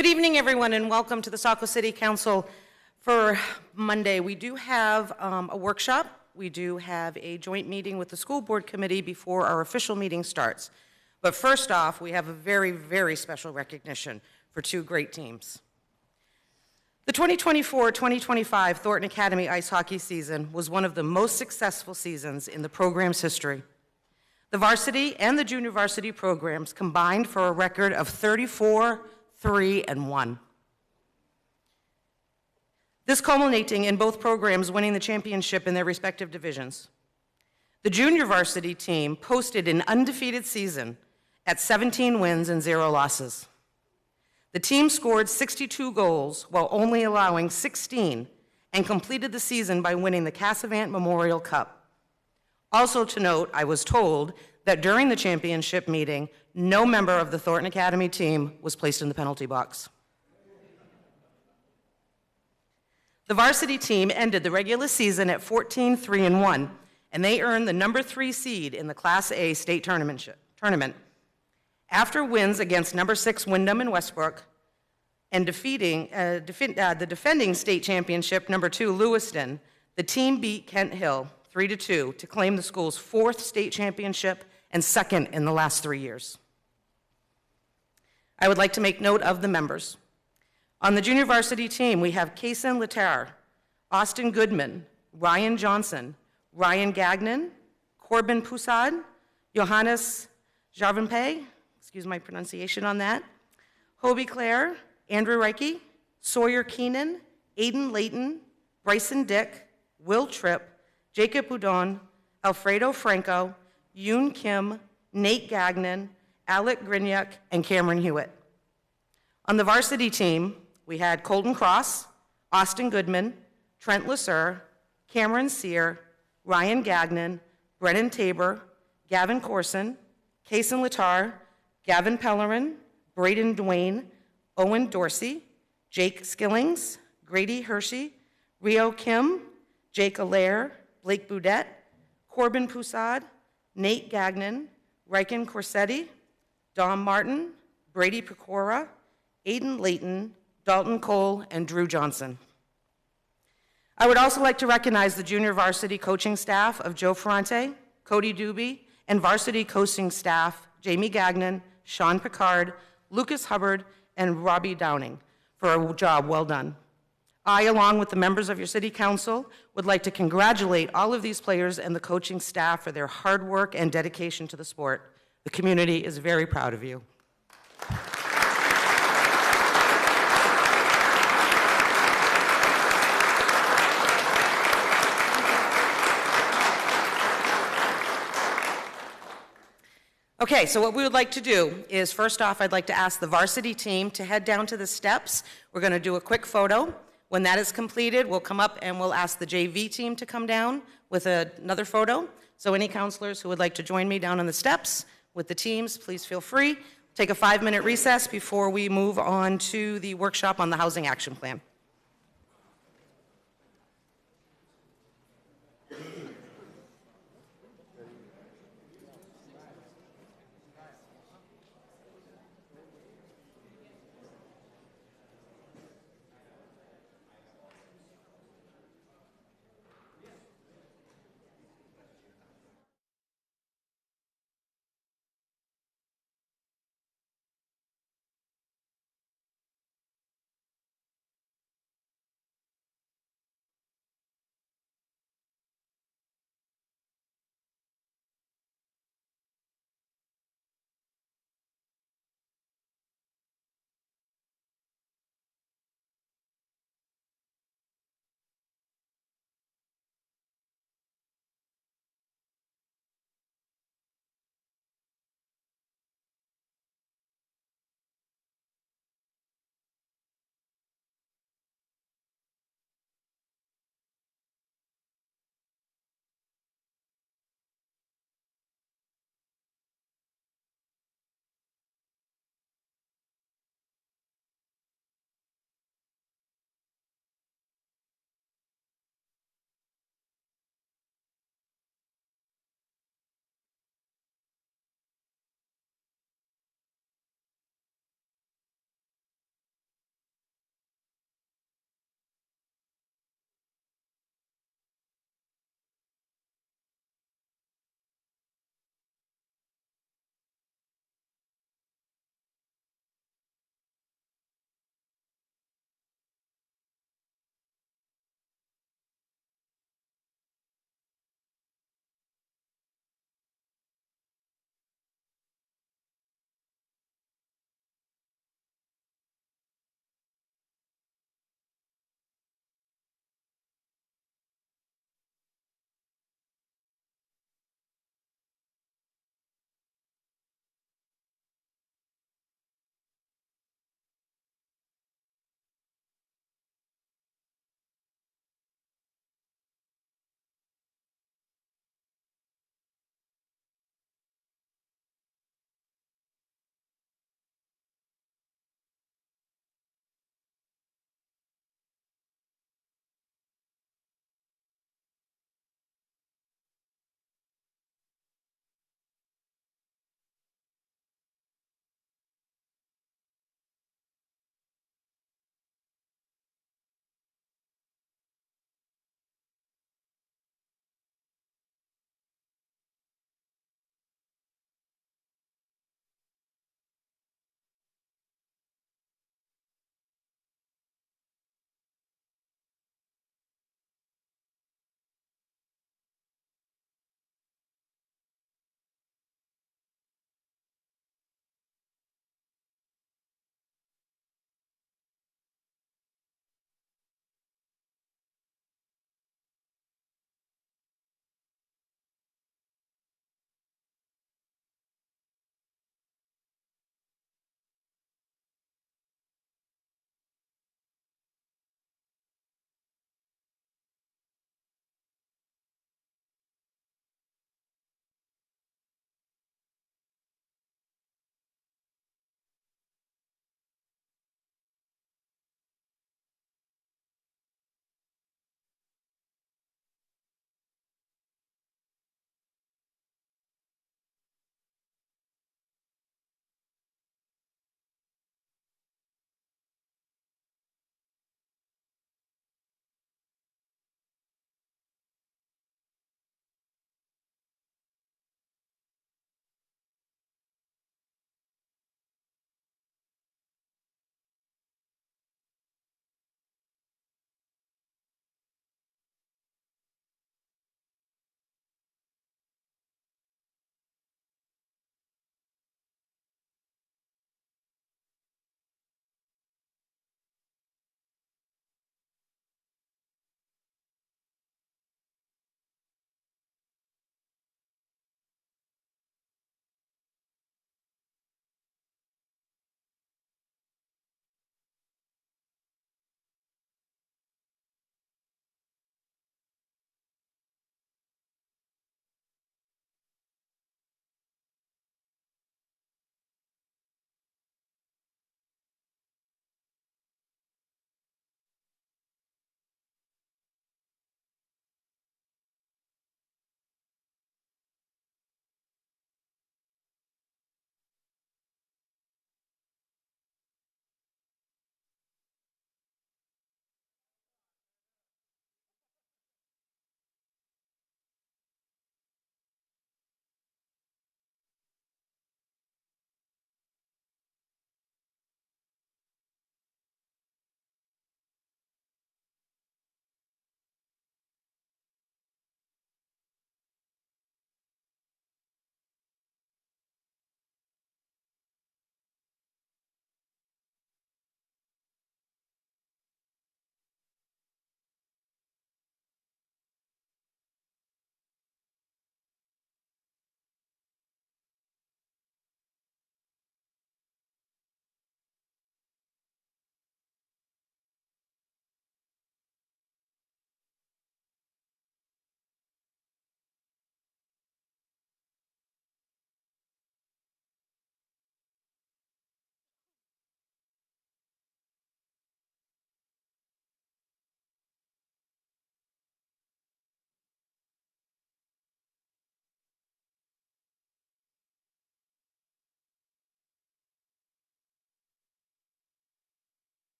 Good evening, everyone, and welcome to the Saco City Council for Monday. We do have a workshop. We do have a joint meeting with the school board committee before our official meeting starts. But first off, we have a very, very special recognition for two great teams. The 2024-2025 Thornton Academy ice hockey season was one of the most successful seasons in the program's history. The varsity and the junior varsity programs combined for a record of 34-3-1. This culminating in both programs winning the championship in their respective divisions. The junior varsity team posted an undefeated season at 17 wins and 0 losses. The team scored 62 goals while only allowing 16 and completed the season by winning the Cassavant Memorial Cup. Also to note, I was told that during the championship meeting, no member of the Thornton Academy team was placed in the penalty box. The varsity team ended the regular season at 14-3-1, and they earned the number 3 seed in the Class A state tournament. After wins against number 6 Windham and Westbrook, and defeating the defending state championship number 2 Lewiston, the team beat Kent Hill 3-2 to claim the school's 4th state championship and 2nd in the last 3 years. I would like to make note of the members. On the junior varsity team, we have Kason Latar, Austin Goodman, Ryan Johnson, Ryan Gagnon, Corbin Poussad, Johannes Jarvanpay, excuse my pronunciation on that, Hobie Clare, Andrew Reike, Sawyer Keenan, Aiden Layton, Bryson Dick, Will Tripp, Jacob Boudon, Alfredo Franco, Yoon Kim, Nate Gagnon, Alec Grignac, and Cameron Hewitt. On the varsity team, we had Colton Cross, Austin Goodman, Trent Lasser, Cameron Sear, Ryan Gagnon, Brennan Tabor, Gavin Corson, Kason Latar, Gavin Pellerin, Braden Duane, Owen Dorsey, Jake Skillings, Grady Hershey, Rio Kim, Jake Allaire, Blake Boudette, Corbin Poussad, Nate Gagnon, Riken Corsetti, Dom Martin, Brady Pecora, Aiden Layton, Dalton Cole, and Drew Johnson. I would also like to recognize the junior varsity coaching staff of Joe Ferrante, Cody Doobie, and varsity coaching staff Jamie Gagnon, Sean Picard, Lucas Hubbard, and Robbie Downing for a job well done. I, along with the members of your city council, would like to congratulate all of these players and the coaching staff for their hard work and dedication to the sport. The community is very proud of you. Okay, so what we would like to do is, first off, I'd like to ask the varsity team to head down to the steps. We're going to do a quick photo. When that is completed, we'll come up and we'll ask the JV team to come down with another photo. So any counselors who would like to join me down on the steps with the teams, please feel free. Take a 5-minute recess before we move on to the workshop on the housing action plan.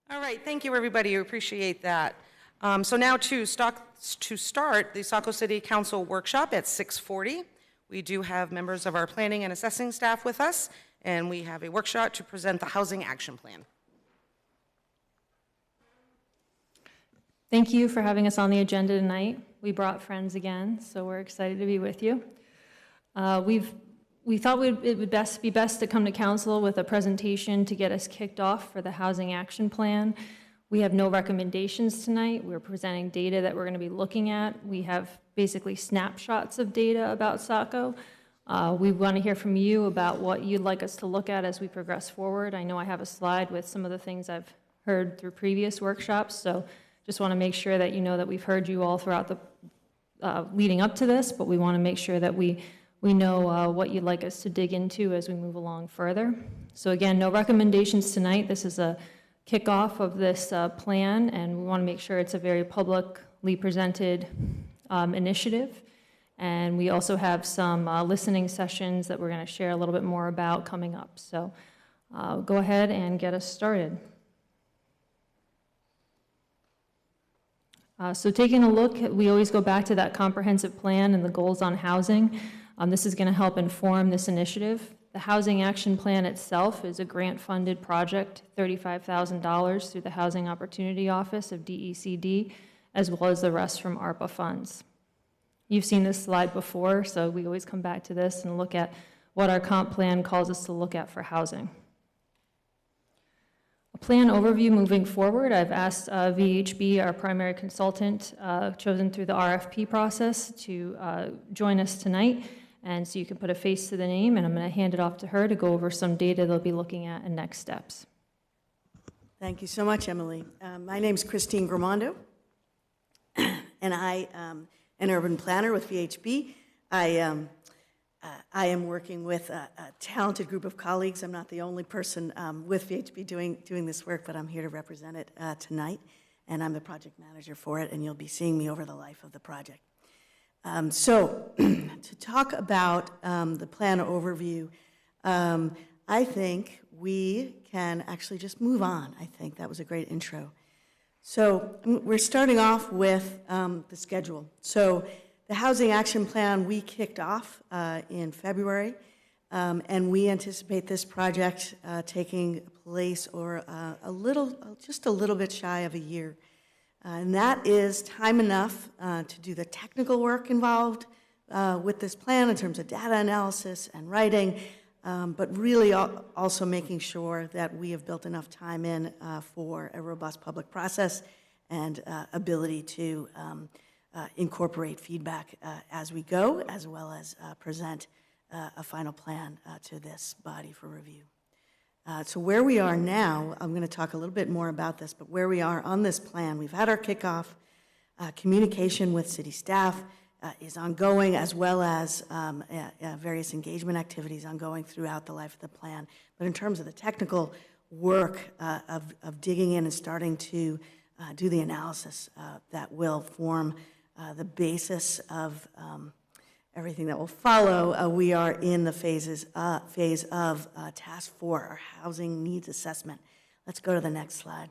All right, thank you, everybody. I appreciate that. So now to start the Saco City Council workshop at 6:40. We do have members of our planning and assessing staff with us, and we have a workshop to present the Housing Action Plan. Thank you for having us on the agenda tonight. We brought friends again, so we're excited to be with you. We thought it would be best to come to council with a presentation to get us kicked off for the Housing Action Plan. We have no recommendations tonight. We're presenting data that we're going to be looking at. We have basically snapshots of data about Saco. We want to hear from you about what you'd like us to look at as we progress forward. I know I have a slide with some of the things I've heard through previous workshops, so just want to make sure that you know that we've heard you all throughout the leading up to this, but we want to make sure that we know what you'd like us to dig into as we move along further. So again, no recommendations tonight. This is a kickoff of this plan, and we want to make sure it's a very publicly presented initiative. And we also have some listening sessions that we're going to share a little bit more about coming up. So go ahead and get us started. So taking a look, we always go back to that comprehensive plan and the goals on housing. This is going to help inform this initiative. The Housing Action Plan itself is a grant-funded project, $35,000 through the Housing Opportunity Office of DECD, as well as the rest from ARPA funds. You've seen this slide before, so we always come back to this and look at what our comp plan calls us to look at for housing. A plan overview moving forward, I've asked VHB, our primary consultant, chosen through the RFP process, to join us tonight. And so you can put a face to the name, and I'm going to hand it off to her to go over some data they'll be looking at and next steps. Thank you so much, Emily. My name is Christine Grimando, and I am an urban planner with VHB. I am working with a talented group of colleagues. I'm not the only person with VHB doing this work, but I'm here to represent it tonight, and I'm the project manager for it, and you'll be seeing me over the life of the project. So to talk about the plan overview, I think we can actually just move on. I think that was a great intro. So we're starting off with the schedule. So the Housing Action Plan we kicked off in February, and we anticipate this project taking place just a little bit shy of a year. And that is time enough to do the technical work involved with this plan in terms of data analysis and writing, but really also making sure that we have built enough time in for a robust public process and ability to incorporate feedback as we go, as well as present a final plan to this body for review. So where we are now, I'm going to talk a little bit more about this, but where we are on this plan, we've had our kickoff. Communication with city staff is ongoing, as well as various engagement activities ongoing throughout the life of the plan. But in terms of the technical work of digging in and starting to do the analysis that will form the basis of everything that will follow, we are in the phase of Task 4, our housing needs assessment. Let's go to the next slide.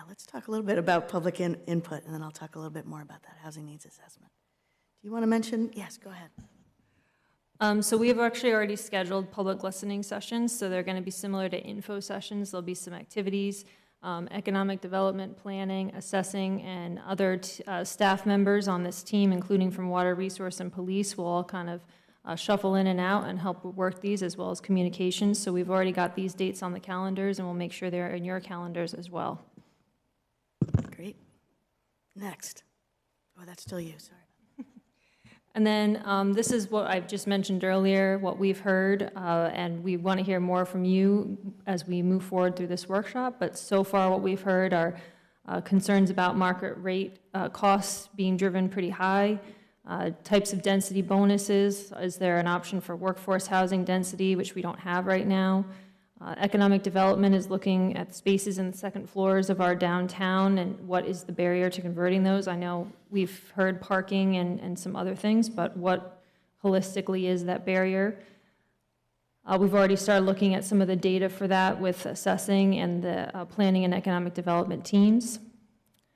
Let's talk a little bit about public input, and then I'll talk a little bit more about that housing needs assessment. Do you want to mention? Yes, go ahead. So we have actually already scheduled public listening sessions, so they're going to be similar to info sessions. There'll be some activities. Economic development planning, assessing, and other staff members on this team, including from Water Resource and Police, will all kind of shuffle in and out and help work these, as well as communications. So we've already got these dates on the calendars, and we'll make sure they're in your calendars as well. Great. Next. Oh, that's still you, sorry. And then this is what I've just mentioned earlier, what we've heard, and we want to hear more from you as we move forward through this workshop. But so far what we've heard are concerns about market rate costs being driven pretty high, types of density bonuses. Is there an option for workforce housing density, which we don't have right now? Economic development is looking at spaces in the second floors of our downtown and what is the barrier to converting those. I know we've heard parking and some other things, but what holistically is that barrier? We've already started looking at some of the data for that with assessing and the planning and economic development teams.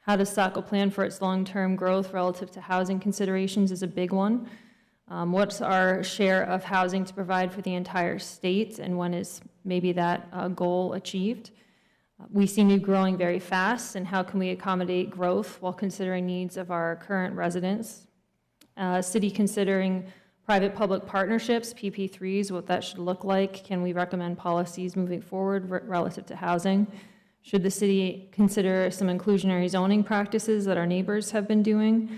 How does Saco plan for its long-term growth relative to housing considerations is a big one. What's our share of housing to provide for the entire state, and when is maybe that goal achieved? We see new growing very fast, and how can we accommodate growth while considering needs of our current residents? City considering private-public partnerships, PP3s, what that should look like. Can we recommend policies moving forward relative to housing? Should the city consider some inclusionary zoning practices that our neighbors have been doing?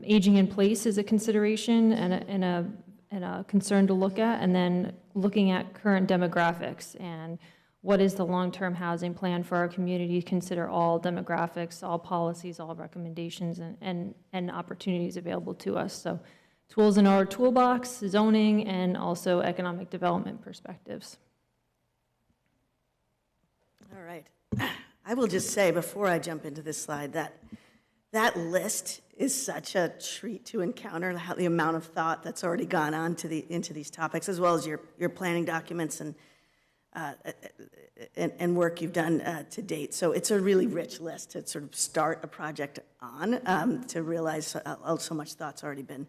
Aging in place is a consideration and a concern to look at, and then looking at current demographics and what is the long-term housing plan for our community, consider all demographics, all policies, all recommendations, and opportunities available to us. So tools in our toolbox, zoning, and also economic development perspectives. All right. I will just say before I jump into this slide that that list is such a treat to encounter, how the amount of thought that's already gone on to into these topics, as well as your planning documents and work you've done to date. So it's a really rich list to sort of start a project on, to realize so much thought's already been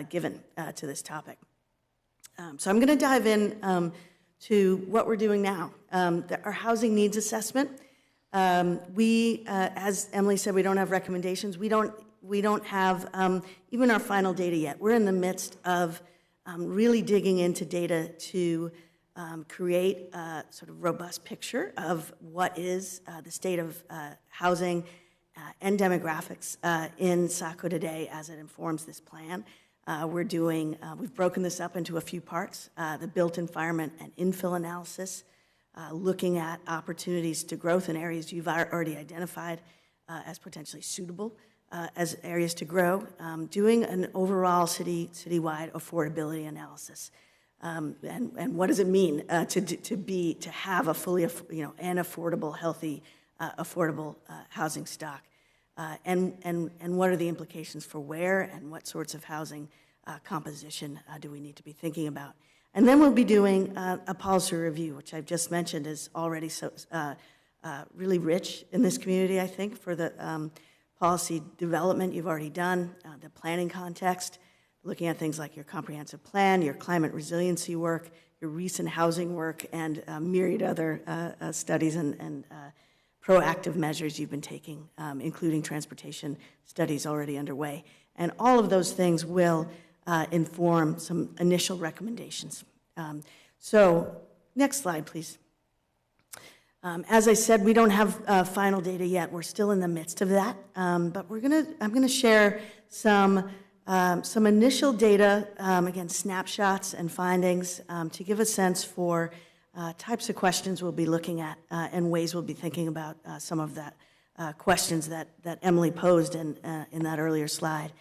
given to this topic. So I'm going to dive in to what we're doing now. Our housing needs assessment. As Emily said, we don't have recommendations. We don't have even our final data yet. We're in the midst of really digging into data to create a sort of robust picture of what is the state of housing and demographics in Saco today as it informs this plan. We've broken this up into a few parts, the built environment and infill analysis, looking at opportunities to growth in areas you've already identified as potentially suitable as areas to grow, doing an overall citywide affordability analysis. And what does it mean to have a fully, an affordable, healthy, affordable housing stock? And what are the implications for where and what sorts of housing composition do we need to be thinking about? And then we'll be doing a policy review, which I've just mentioned is already really rich in this community, I think, for the policy development you've already done, the planning context, looking at things like your comprehensive plan, your climate resiliency work, your recent housing work, and myriad other studies and proactive measures you've been taking, including transportation studies already underway. And all of those things will inform some initial recommendations. So next slide, please. As I said, we don't have final data yet. We're still in the midst of that, but I'm gonna share some initial data, again, snapshots and findings to give a sense for types of questions we'll be looking at and ways we'll be thinking about some of that questions that Emily posed in that earlier slide.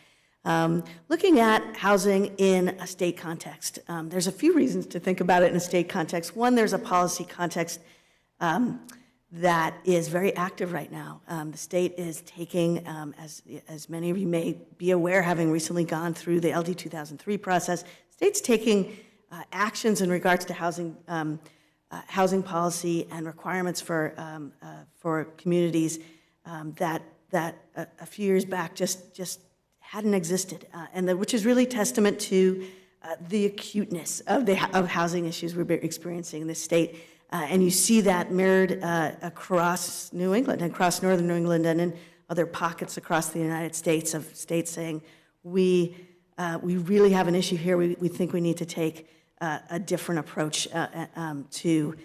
Looking at housing in a state context, there's a few reasons to think about it in a state context. One, there's a policy context that is very active right now. The state is taking, as many of you may be aware, having recently gone through the LD 2003 process, state's taking actions in regards to housing policy and requirements for communities that a few years back just hadn't existed, which is really testament to the acuteness of housing issues we're experiencing in this state. And you see that mirrored across New England, across northern New England, and in other pockets across the United States of states saying, we really have an issue here. We think we need to take a different approach to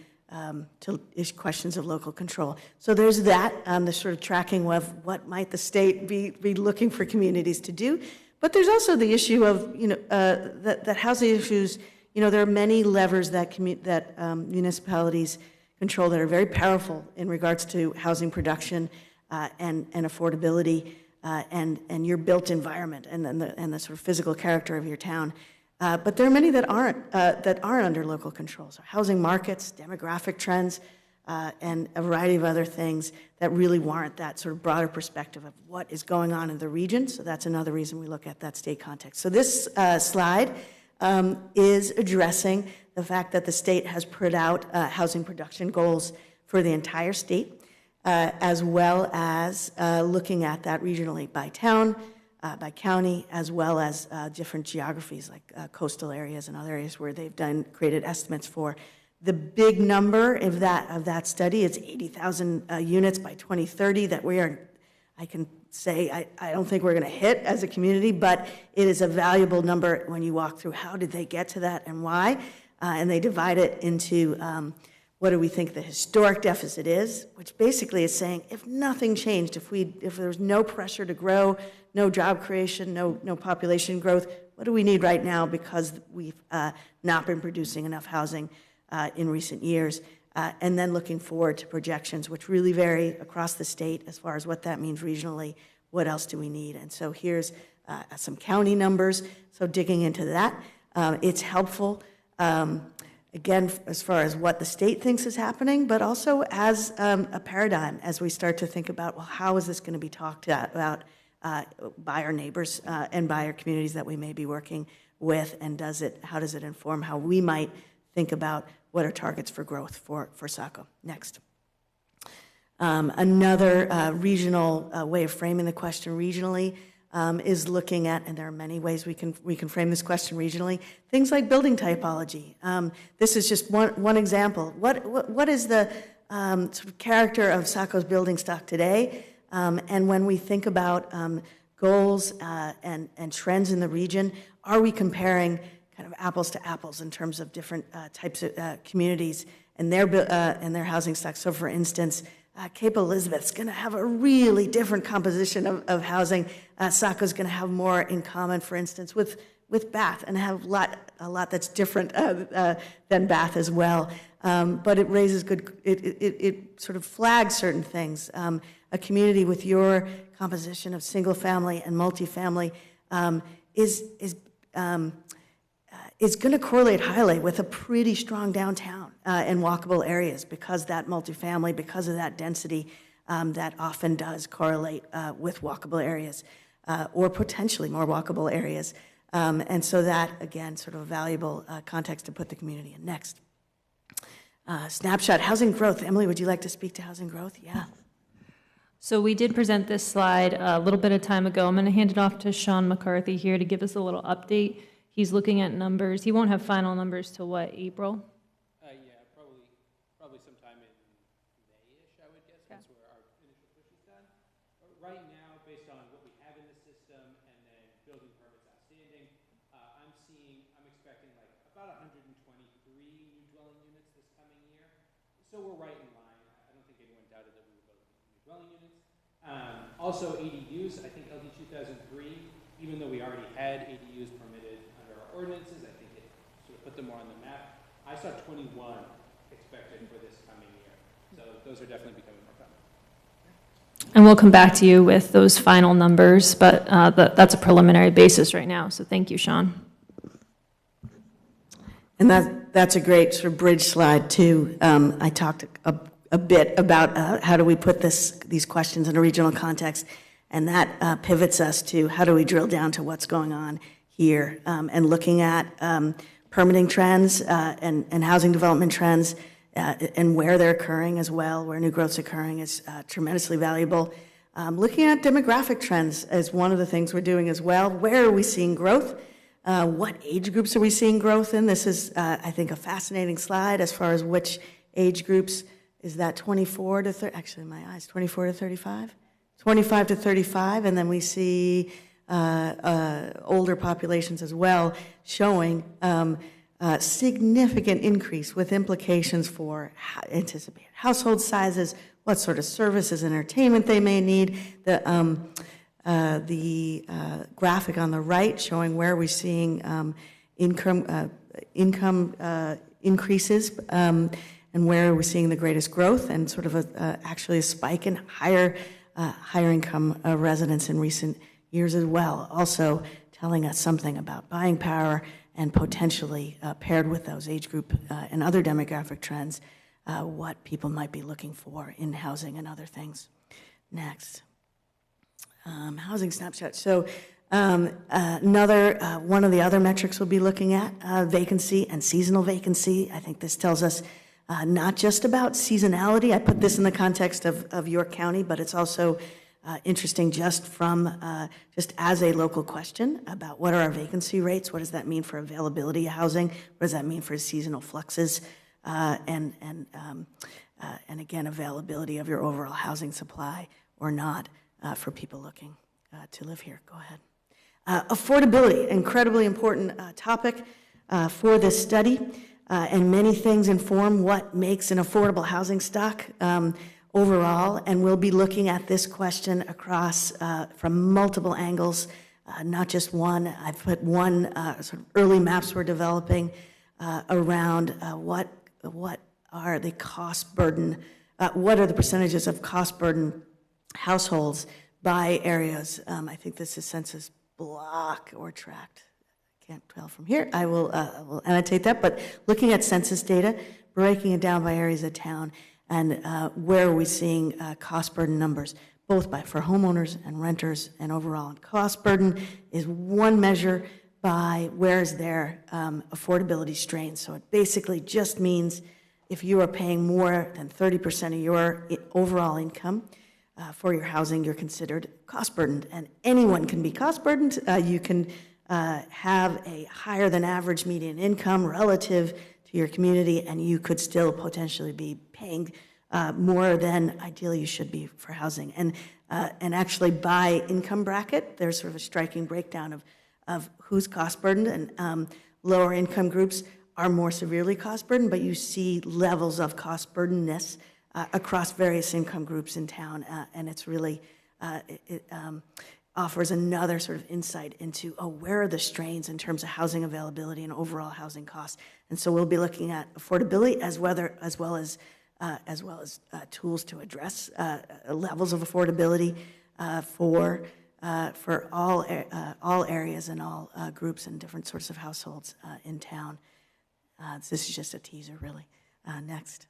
questions of local control. So there's that, the sort of tracking of what might the state be looking for communities to do. But there's also the issue of, that housing issues. There are many levers that municipalities control that are very powerful in regards to housing production and affordability and your built environment and the sort of physical character of your town. But there are many that aren't under local control. So housing markets, demographic trends, and a variety of other things that really warrant that sort of broader perspective of what is going on in the region. So that's another reason we look at that state context. So this slide is addressing the fact that the state has put out housing production goals for the entire state, as well as looking at that regionally by town, by county, as well as different geographies like coastal areas and other areas where they've created estimates for. The big number of that study is 80,000 units by 2030 that I can say, I don't think we're going to hit as a community, but it is a valuable number when you walk through how did they get to that and why. And they divide it into what do we think the historic deficit is, which basically is saying if nothing changed, if there was no pressure to grow, no job creation, no population growth, what do we need right now because we've not been producing enough housing in recent years? And then looking forward to projections, which really vary across the state as far as what that means regionally, what else do we need? And so here's some county numbers, so digging into that. It's helpful, again, as far as what the state thinks is happening, but also as a paradigm as we start to think about, well, how is this going to be talked about by our neighbors and by our communities that we may be working with, and how does it inform how we might think about what are targets for growth for Saco. Next. Another regional way of framing the question regionally is looking at, and there are many ways we can frame this question regionally, things like building typology. This is just one example. What is the sort of character of Saco's building stock today? And when we think about goals and trends in the region, are we comparing kind of apples to apples in terms of different types of communities and their housing stock? So for instance, Cape Elizabeth's going to have a really different composition of housing. Saco's going to have more in common, for instance, with Bath, and have a lot that's different than Bath as well. But it raises it sort of flags certain things. A community with your composition of single family and multifamily is going to correlate highly with a pretty strong downtown and walkable areas, because that multifamily, because of that density, that often does correlate with walkable areas or potentially more walkable areas. And so that, again, sort of a valuable context to put the community in. Next. Snapshot, housing growth. Emily, would you like to speak to housing growth? Yeah. So we did present this slide a little bit of time ago. I'm going to hand it off to Sean McCarthy here to give us a little update. He's looking at numbers. He won't have final numbers till what, April? Yeah, probably sometime in May-ish, I would guess, once our initial push is done. But right now, based on what we have in the system and then building permits outstanding, I'm expecting like about 123 new dwelling units this coming year. So we're right in line. I don't think anyone doubted that we would build new dwelling units. Also ADUs, I think LD 2003, even though we already had ADUs permitted under our ordinances, I think it sort of put them more on the map. I saw 21 expected for this coming year. So those are definitely becoming more common. And we'll come back to you with those final numbers, but that's a preliminary basis right now. So thank you, Sean. And that's a great sort of bridge slide too. I talked a bit about how do we put these questions in a regional context, and that pivots us to how do we drill down to what's going on here, and looking at permitting trends and housing development trends and where they're occurring as well, where new growth's occurring is tremendously valuable. Looking at demographic trends is one of the things we're doing as well. Where are we seeing growth? What age groups are we seeing growth in? This is, I think, a fascinating slide as far as which age groups. Is that 24 to 30? Actually, my eyes, 24 to 35? 25 to 35, and then we see older populations as well, showing significant increase with implications for anticipated household sizes, what sort of services and entertainment they may need. The graphic on the right showing where we're seeing income increases and where we're seeing the greatest growth, and sort of actually a spike in higher income residents in recent years as well, also telling us something about buying power and potentially paired with those age group and other demographic trends, what people might be looking for in housing and other things. Next. Housing snapshot. So One of the other metrics we'll be looking at, vacancy and seasonal vacancy. I think this tells us not just about seasonality. I put this in the context of York County, but it's also interesting just just as a local question about what are our vacancy rates, what does that mean for availability of housing, what does that mean for seasonal fluxes, and again, availability of your overall housing supply or not for people looking to live here. Go ahead. Affordability, incredibly important topic for this study, and many things inform what makes an affordable housing stock overall, and we'll be looking at this question across from multiple angles, not just one. I've put one sort of early maps we're developing around what are the cost burden, what are the percentages of cost burden households by areas. I think this is census block or tract. Can't tell from here. I will annotate that, but looking at census data, breaking it down by areas of town, and where are we seeing cost burden numbers, both for homeowners and renters and overall. And cost burden is one measure by where is their affordability strain. So it basically just means if you are paying more than 30% of your overall income for your housing, you're considered cost burdened. And anyone can be cost burdened. You can have a higher than average median income relative to your community, and you could still potentially be paying more than ideally you should be for housing. And actually by income bracket, there's sort of a striking breakdown of who's cost burdened, and lower income groups are more severely cost burdened, but you see levels of cost burdenness across various income groups in town, and it's really, it offers another sort of insight into, where are the strains in terms of housing availability and overall housing costs. And so we'll be looking at affordability as well as tools to address levels of affordability for all areas and all groups and different sorts of households in town. This is just a teaser, really. Next.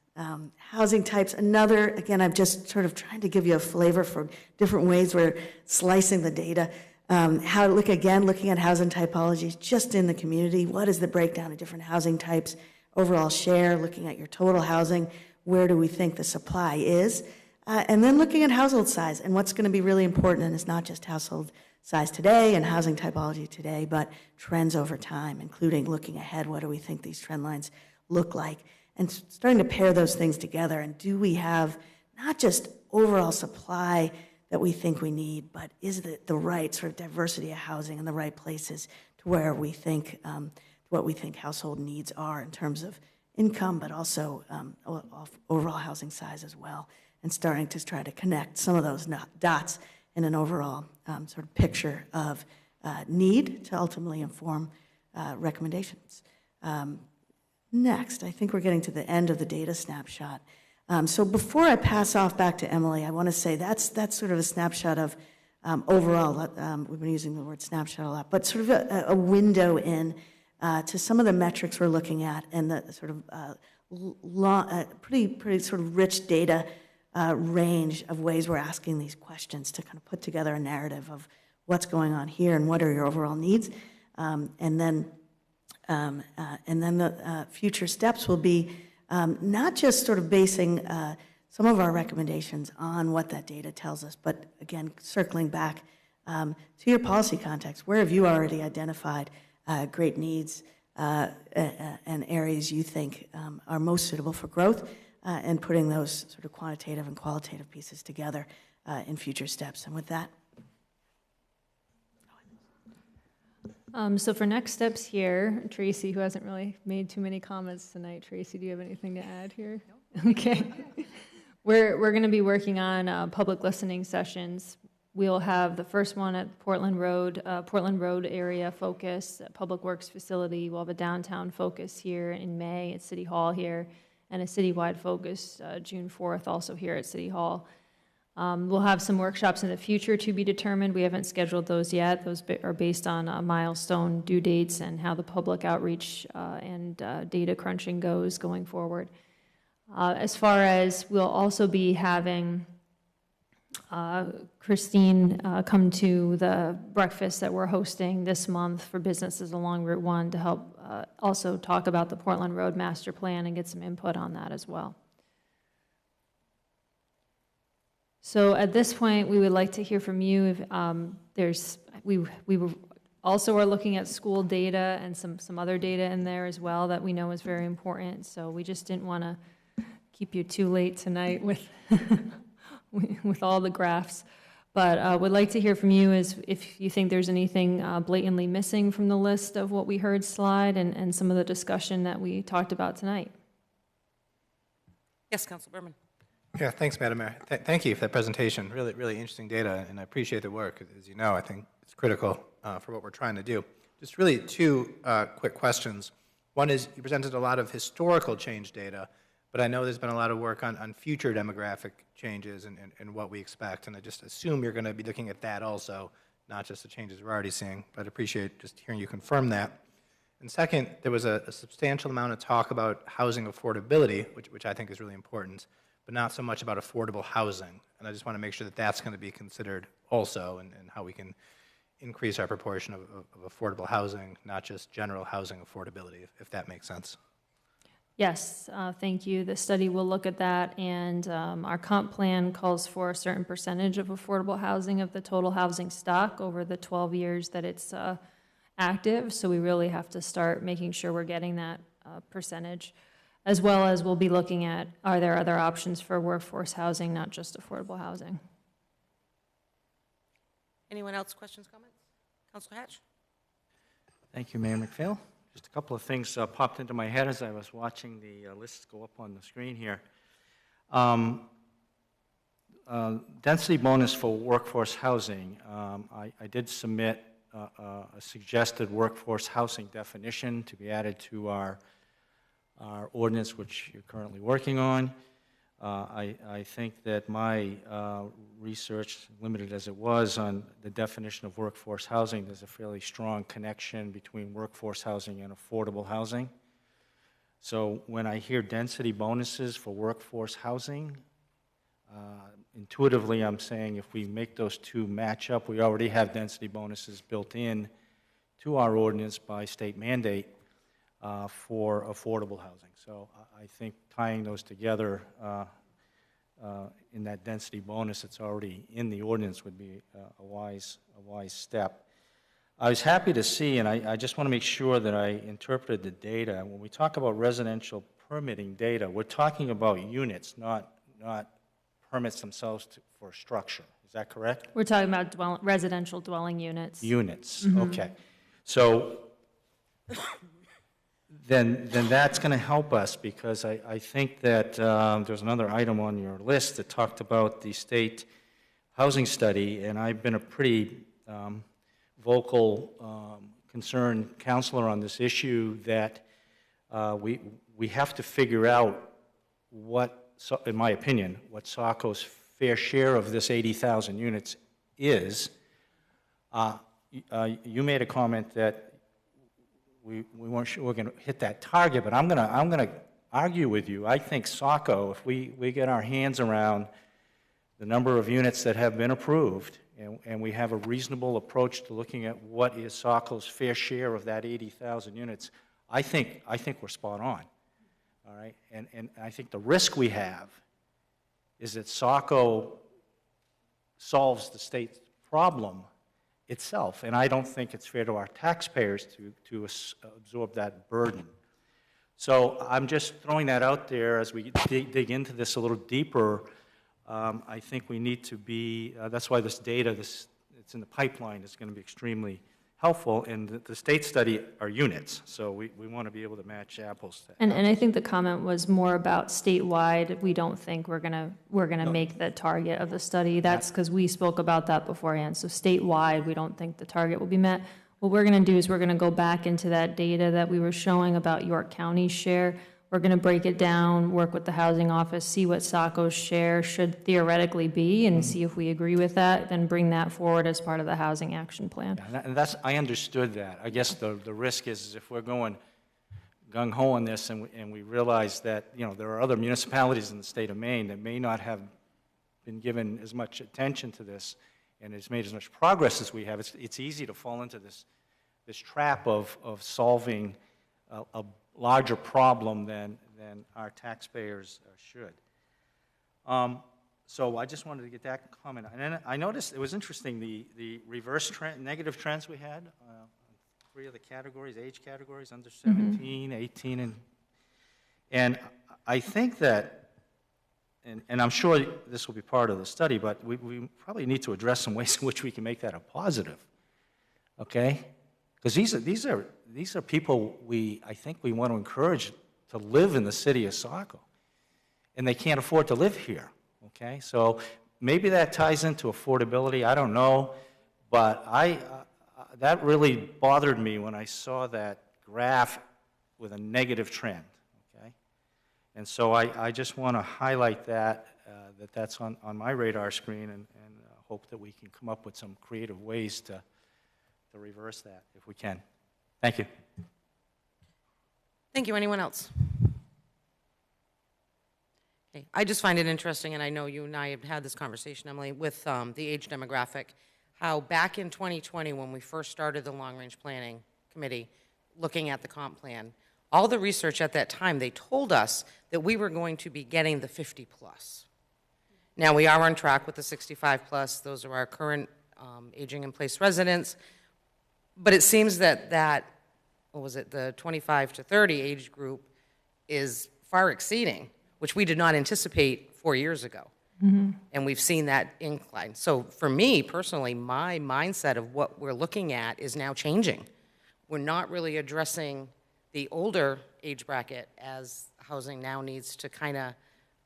Housing types, again, I'm just sort of trying to give you a flavor for different ways we're slicing the data. Looking at housing typologies just in the community. What is the breakdown of different housing types? Overall share, looking at your total housing, where do we think the supply is? And then looking at household size, and what's going to be really important, and it's not just household size today and housing typology today, but trends over time, including looking ahead, what do we think these trend lines look like? And starting to pair those things together, and do we have not just overall supply that we think we need, but is it the right sort of diversity of housing in the right places to where we think, what we think household needs are in terms of income, but also overall housing size as well, and starting to try to connect some of those dots in an overall sort of picture of need to ultimately inform recommendations. Next, I think we're getting to the end of the data snapshot. So before I pass off back to Emily, I want to say that's sort of a snapshot of overall, we've been using the word snapshot a lot, but sort of a window in to some of the metrics we're looking at, and the sort of pretty sort of rich data range of ways we're asking these questions to kind of put together a narrative of what's going on here and what are your overall needs, and then the future steps will be not just sort of basing some of our recommendations on what that data tells us, but again, circling back to your policy context. Where have you already identified great needs and areas you think are most suitable for growth, and putting those sort of quantitative and qualitative pieces together in future steps. And with that, so for next steps here, Tracy, who hasn't really made too many comments tonight, Tracy, do you have anything to add here? No. Okay. We're going to be working on public listening sessions. We'll have the first one at Portland Road area focus, Public Works facility. We'll have a downtown focus here in May at City Hall here, and a citywide focus June 4th also here at City Hall. We'll have some workshops in the future to be determined. We haven't scheduled those yet. Those are based on milestone due dates and how the public outreach and data crunching goes going forward. As far as we'll also be having Christine come to the breakfast that we're hosting this month for businesses along Route 1 to help also talk about the Portland Road Master Plan and get some input on that as well. So at this point, we would like to hear from you. If we also are looking at school data and some other data in there as well that we know is very important. So we just didn't want to keep you too late tonight with with all the graphs. But would like to hear from you is if you think there's anything blatantly missing from the list of what we heard slide and some of the discussion that we talked about tonight. Yes, Council Berman. Yeah, thanks, Madam Mayor. Thank you for that presentation. Really, really interesting data, and I appreciate the work. As you know, I think it's critical for what we're trying to do. Just really two quick questions. One is you presented a lot of historical change data, but I know there's been a lot of work on future demographic changes and what we expect, and I just assume you're going to be looking at that also, not just the changes we're already seeing, but I appreciate just hearing you confirm that. And second, there was a substantial amount of talk about housing affordability, which I think is really important, but not so much about affordable housing. And I just want to make sure that that's going to be considered also, and how we can increase our proportion of affordable housing, not just general housing affordability, if that makes sense. Yes, thank you. The study will look at that, and our comp plan calls for a certain percentage of affordable housing of the total housing stock over the 12 years that it's active. So we really have to start making sure we're getting that percentage, as well as we'll be looking at, are there other options for workforce housing, not just affordable housing? Anyone else, questions, comments? Councilor Hatch? Thank you, Mayor McPhail. Just a couple of things popped into my head as I was watching the lists go up on the screen here. Density bonus for workforce housing. I did submit a suggested workforce housing definition to be added to our ordinance, which you're currently working on. I think that my research, limited as it was on the definition of workforce housing, there's a fairly strong connection between workforce housing and affordable housing. So when I hear density bonuses for workforce housing, intuitively I'm saying if we make those two match up, we already have density bonuses built in to our ordinance by state mandate for affordable housing. So I think tying those together in that density bonus that's already in the ordinance would be a wise step. I was happy to see, and I just want to make sure that I interpreted the data. When we talk about residential permitting data, we're talking about units, not permits themselves for structure. Is that correct? We're talking about residential dwelling units. Units, okay. So then that's going to help us, because I think that there's another item on your list that talked about the state housing study, and I've been a pretty vocal, concerned counselor on this issue that we have to figure out what, in my opinion, what Saco's fair share of this 80,000 units is. You made a comment that we weren't sure we're going to hit that target, but I'm going to argue with you. I think Saco, if we get our hands around the number of units that have been approved, and we have a reasonable approach to looking at what is Saco's fair share of that 80,000 units, I think we're spot on. All right, and I think the risk we have is that Saco solves the state's problem itself, and I don't think it's fair to our taxpayers to absorb that burden. So I'm just throwing that out there as we dig into this a little deeper. I think we need to be, that's why this data, it's in the pipeline, is going to be extremely helpful, and the state study are units, so we want to be able to match apples to apples. And I think the comment was more about statewide. We don't think we're gonna make the target of the study. That's because we spoke about that beforehand. So statewide, we don't think the target will be met. What we're gonna do is we're gonna go back into that data that we were showing about York County's share. We're gonna break it down, work with the housing office, see what Saco's share should theoretically be, and see if we agree with that, then bring that forward as part of the housing action plan. Yeah, and that's, I understood that. I guess the risk is if we're going gung-ho on this and we realize that, there are other municipalities in the state of Maine that may not have been given as much attention to this and has made as much progress as we have, it's easy to fall into this trap of solving a larger problem than our taxpayers should. So I just wanted to get that comment. And then I noticed, it was interesting, the reverse trend, negative trends we had, 3 of the categories, age categories, under 17, 18, and I think that, and I'm sure this will be part of the study, but we probably need to address some ways in which we can make that a positive, okay? Because these are people I think we want to encourage to live in the city of Saco, and they can't afford to live here, okay? So maybe that ties into affordability, I don't know, but that really bothered me when I saw that graph with a negative trend, okay? And so I just want to highlight that's on my radar screen, and hope that we can come up with some creative ways to reverse that if we can. Thank you. Thank you. Anyone else? Okay. I just find it interesting, and I know you and I have had this conversation, Emily, with the age demographic, how back in 2020, when we first started the long-range planning committee, looking at the comp plan, all the research at that time, they told us that we were going to be getting the 50+. Now, we are on track with the 65+. Those are our current aging in place residents. But it seems that what was it, the 25 to 30 age group is far exceeding, which we did not anticipate 4 years ago. And we've seen that incline. So for me personally, my mindset of what we're looking at is now changing. We're not really addressing the older age bracket, as housing now needs to kind of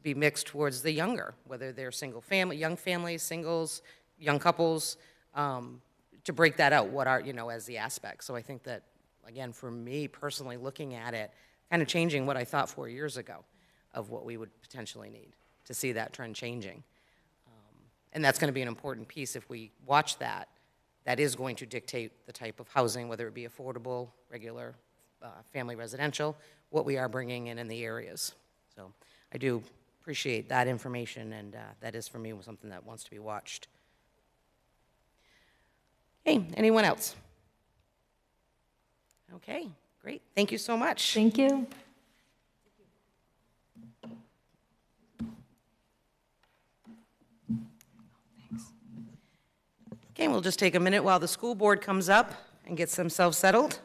be mixed towards the younger, whether they're single family, young families, singles, young couples, to break that out, what are, as the aspects. So I think that, again, for me personally, looking at it, kind of changing what I thought 4 years ago of what we would potentially need to see that trend changing. And that's going to be an important piece if we watch that. That is going to dictate the type of housing, whether it be affordable, regular, family residential, what we are bringing in the areas. So I do appreciate that information, and that is, for me, something that wants to be watched. Hey, anyone else? Okay, great. Thank you so much. Thank you. Okay, we'll just take a minute while the school board comes up and gets themselves settled.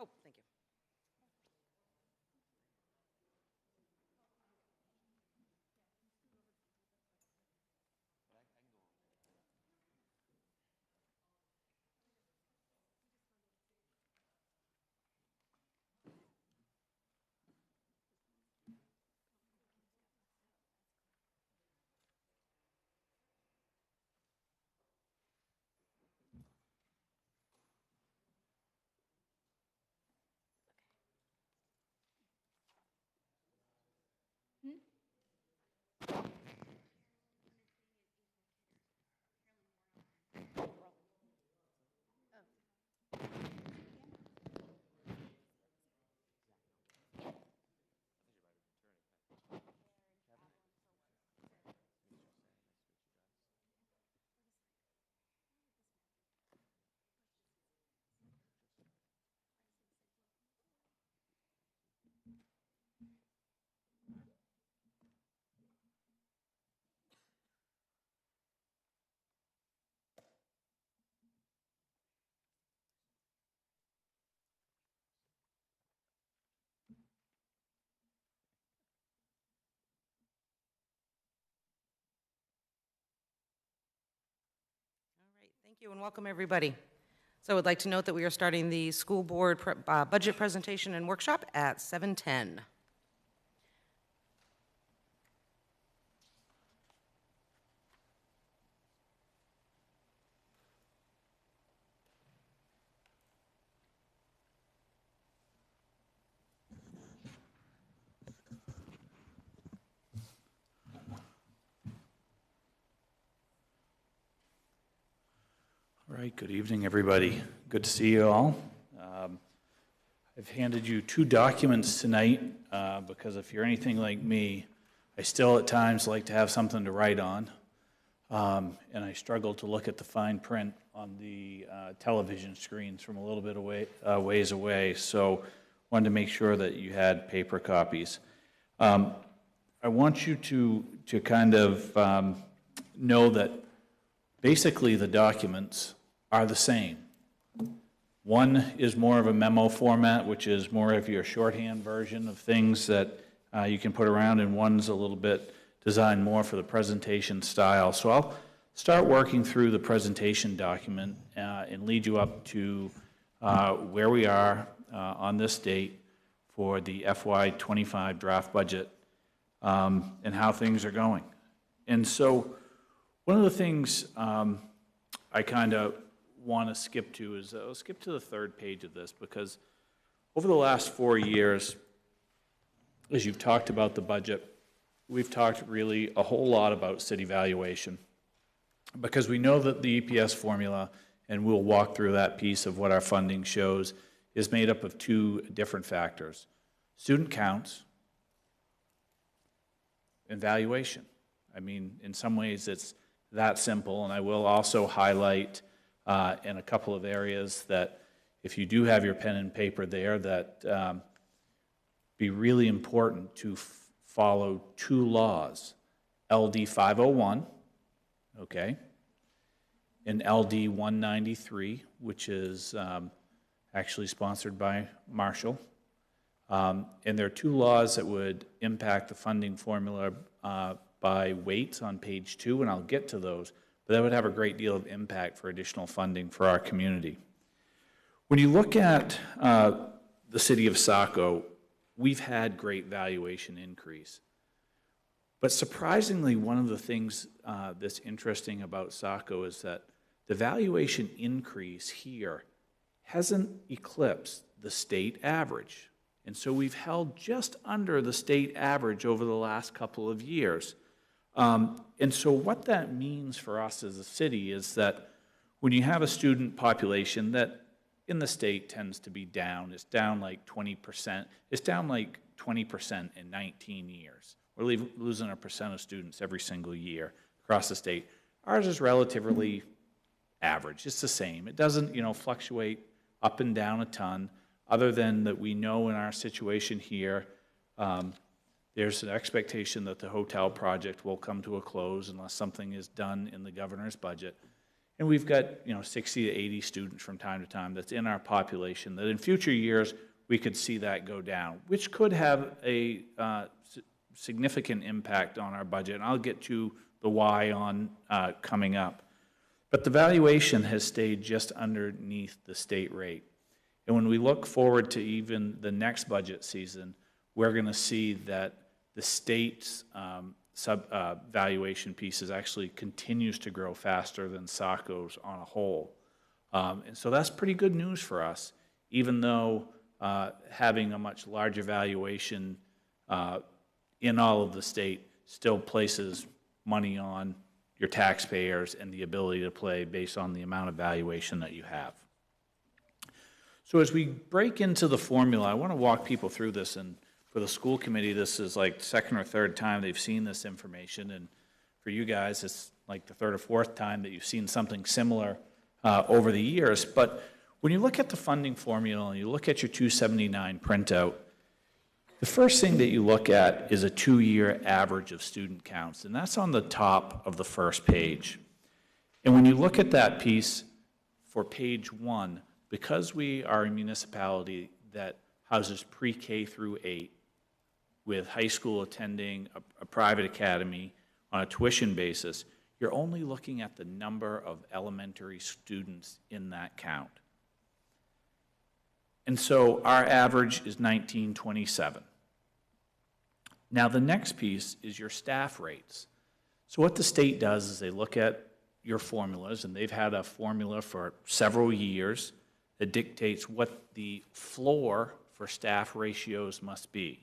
Oh, thank you. Thank you and welcome, everybody. So I would like to note that we are starting the school board budget presentation and workshop at 7:10. All right, good evening, everybody. Good to see you all. I've handed you 2 documents tonight because if you're anything like me, I still at times like to have something to write on, and I struggle to look at the fine print on the television screens from a little bit ways away, so wanted to make sure that you had paper copies. I want you to kind of know that basically the documents are the same. One is more of a memo format, which is more of your shorthand version of things that you can put around, and one's a little bit designed more for the presentation style. So I'll start working through the presentation document and lead you up to where we are on this date for the FY25 draft budget and how things are going. And so one of the things I kind of want to skip to is, I'll skip to the 3rd page of this, because over the last 4 years, as you've talked about the budget, we've talked really a whole lot about city valuation, because we know that the EPS formula, and we'll walk through that piece of what our funding shows, is made up of 2 different factors: student counts and valuation. I mean, in some ways it's that simple, and I will also highlight in a couple of areas that, if you do have your pen and paper there, that be really important to follow 2 laws, LD 501, okay, and LD 193, which is actually sponsored by Marshall. And there are 2 laws that would impact the funding formula by weights on page 2, and I'll get to those, but that would have a great deal of impact for additional funding for our community. When you look at the city of Saco, we've had great valuation increase. But surprisingly, one of the things that's interesting about Saco is that the valuation increase here hasn't eclipsed the state average. And so we've held just under the state average over the last couple of years. And so what that means for us as a city is that when you have a student population that in the state tends to be down, it's down like 20%, it's down like 20% in 19 years. We're losing a percent of students every single year across the state. Ours is relatively average, it's the same. It doesn't, fluctuate up and down a ton, other than that we know in our situation here, there's an expectation that the hotel project will come to a close unless something is done in the governor's budget. And we've got 60 to 80 students from time to time that's in our population that in future years we could see that go down, which could have a significant impact on our budget. And I'll get to the why on coming up. But the valuation has stayed just underneath the state rate. And when we look forward to even the next budget season, we're going to see that the state's valuation pieces actually continues to grow faster than Saco's on a whole. And so that's pretty good news for us, even though having a much larger valuation in all of the state still places money on your taxpayers and the ability to play based on the amount of valuation that you have. So as we break into the formula, I want to walk people through this, and for the school committee, this is like the 2nd or 3rd time they've seen this information, and for you guys, it's like the 3rd or 4th time that you've seen something similar over the years. But when you look at the funding formula and you look at your 279 printout, the first thing that you look at is a 2-year average of student counts, and that's on the top of the first page. And when you look at that piece for page 1, because we are a municipality that houses pre-K through 8, with high school attending a private academy on a tuition basis, you're only looking at the number of elementary students in that count. And so our average is 1927. Now, the next piece is your staff rates. So what the state does is they look at your formulas, and they've had a formula for several years that dictates what the floor for staff ratios must be,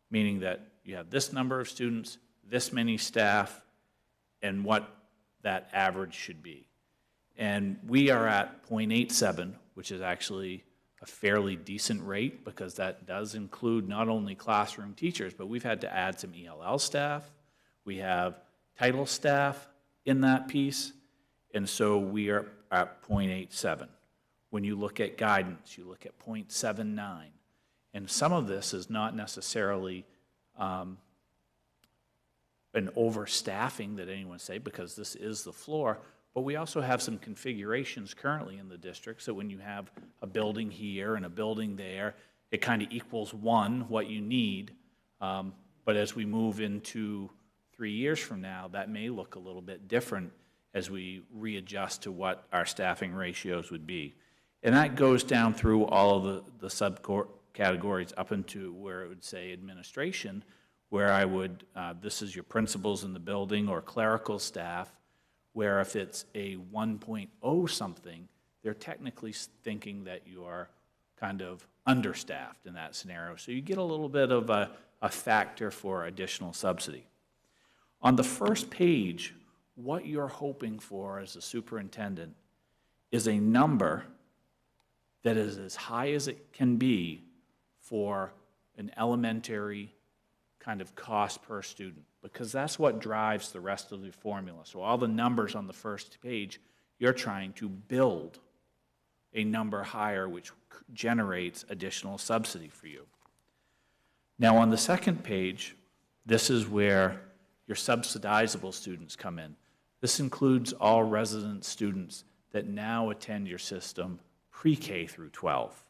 meaning that you have this number of students, this many staff, and what that average should be. And we are at 0.87, which is actually a fairly decent rate because that does include not only classroom teachers, but we've had to add some ELL staff. We have title staff in that piece, and so we are at 0.87. When you look at guidance, you look at 0.79. And some of this is not necessarily an overstaffing that anyone say, because this is the floor, but we also have some configurations currently in the district, so when you have a building here and a building there, it kind of equals one, what you need. But as we move into 3 years from now, that may look a little bit different as we readjust to what our staffing ratios would be. And that goes down through all of the subcategories up into where it would say administration, where I would, this is your principals in the building or clerical staff, where if it's a 1.0 something, they're technically thinking that you are kind of understaffed in that scenario. So you get a little bit of a factor for additional subsidy. On the first page, what you're hoping for as a superintendent is a number that is as high as it can be for an elementary kind of cost per student, because that's what drives the rest of the formula. So all the numbers on the first page, you're trying to build a number higher, which generates additional subsidy for you. Now on the second page, this is where your subsidizable students come in. This includes all resident students that now attend your system pre-K through 12.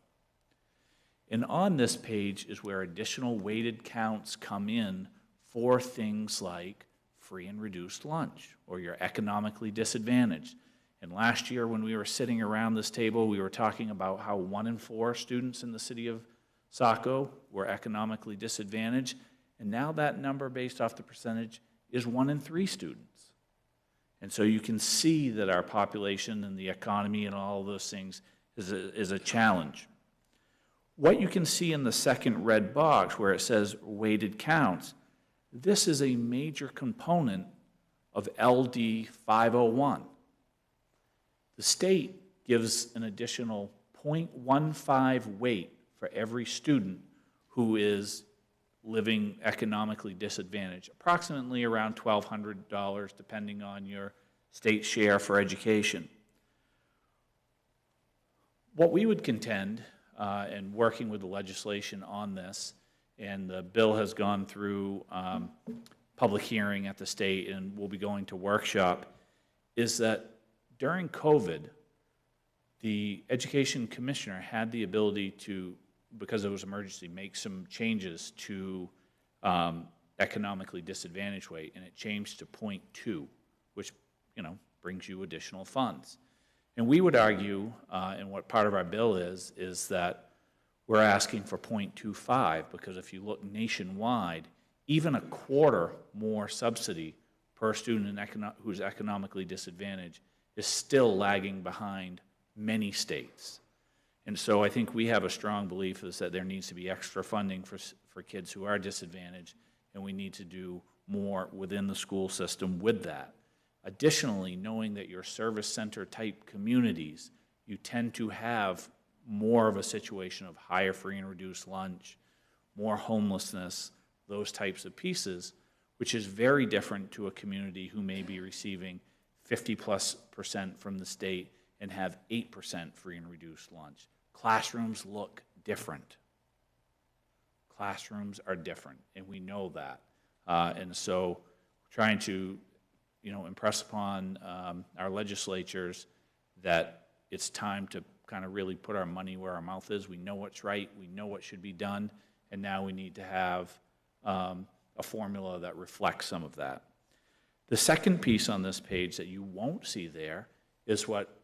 And on this page is where additional weighted counts come in for things like free and reduced lunch, or you're economically disadvantaged. And last year when we were sitting around this table, we were talking about how 1 in 4 students in the city of Saco were economically disadvantaged, and now that number based off the percentage is 1 in 3 students. And so you can see that our population and the economy and all of those things is a challenge. What you can see in the second red box where it says weighted counts, this is a major component of LD 501. The state gives an additional 0.15 weight for every student who is living economically disadvantaged, approximately around $1,200 depending on your state share for education. What we would contend, and working with the legislation on this, and the bill has gone through public hearing at the state and will be going to workshop, is that during COVID, the education commissioner had the ability to, because it was emergency, make some changes to economically disadvantaged weight, and it changed to 0.2, which, you know, brings you additional funds. And we would argue, and what part of our bill is that we're asking for 0.25, because if you look nationwide, even a quarter more subsidy per student who's economically disadvantaged is still lagging behind many states. And so I think we have a strong belief is that there needs to be extra funding for kids who are disadvantaged, and we need to do more within the school system with that. Additionally, knowing that your service center type communities, you tend to have more of a situation of higher free and reduced lunch, more homelessness, those types of pieces, which is very different to a community who may be receiving 50+% from the state and have 8% free and reduced lunch. Classrooms look different. Classrooms are different, and we know that. And so trying to, you know, impress upon our legislatures that it's time to kind of really put our money where our mouth is. We know what's right, we know what should be done, and now we need to have a formula that reflects some of that. The second piece on this page that you won't see there is what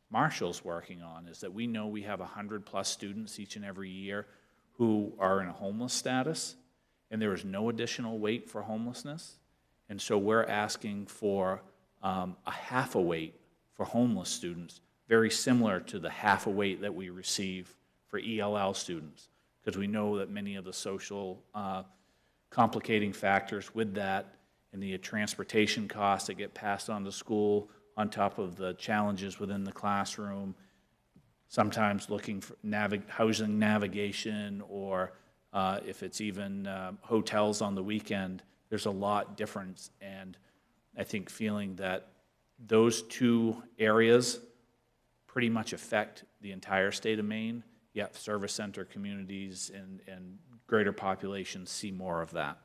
Marshall's working on, is that we know we have 100-plus students each and every year who are in a homeless status, and there is no additional weight for homelessness. And so we're asking for a half a weight for homeless students, very similar to the half a weight that we receive for ELL students, because we know that many of the social complicating factors with that and the transportation costs that get passed on to school on top of the challenges within the classroom, sometimes looking for housing navigation, or if it's even hotels on the weekend, there's a lot difference. And I think feeling that those two areas pretty much affect the entire state of Maine, yet service center communities and greater populations see more of that.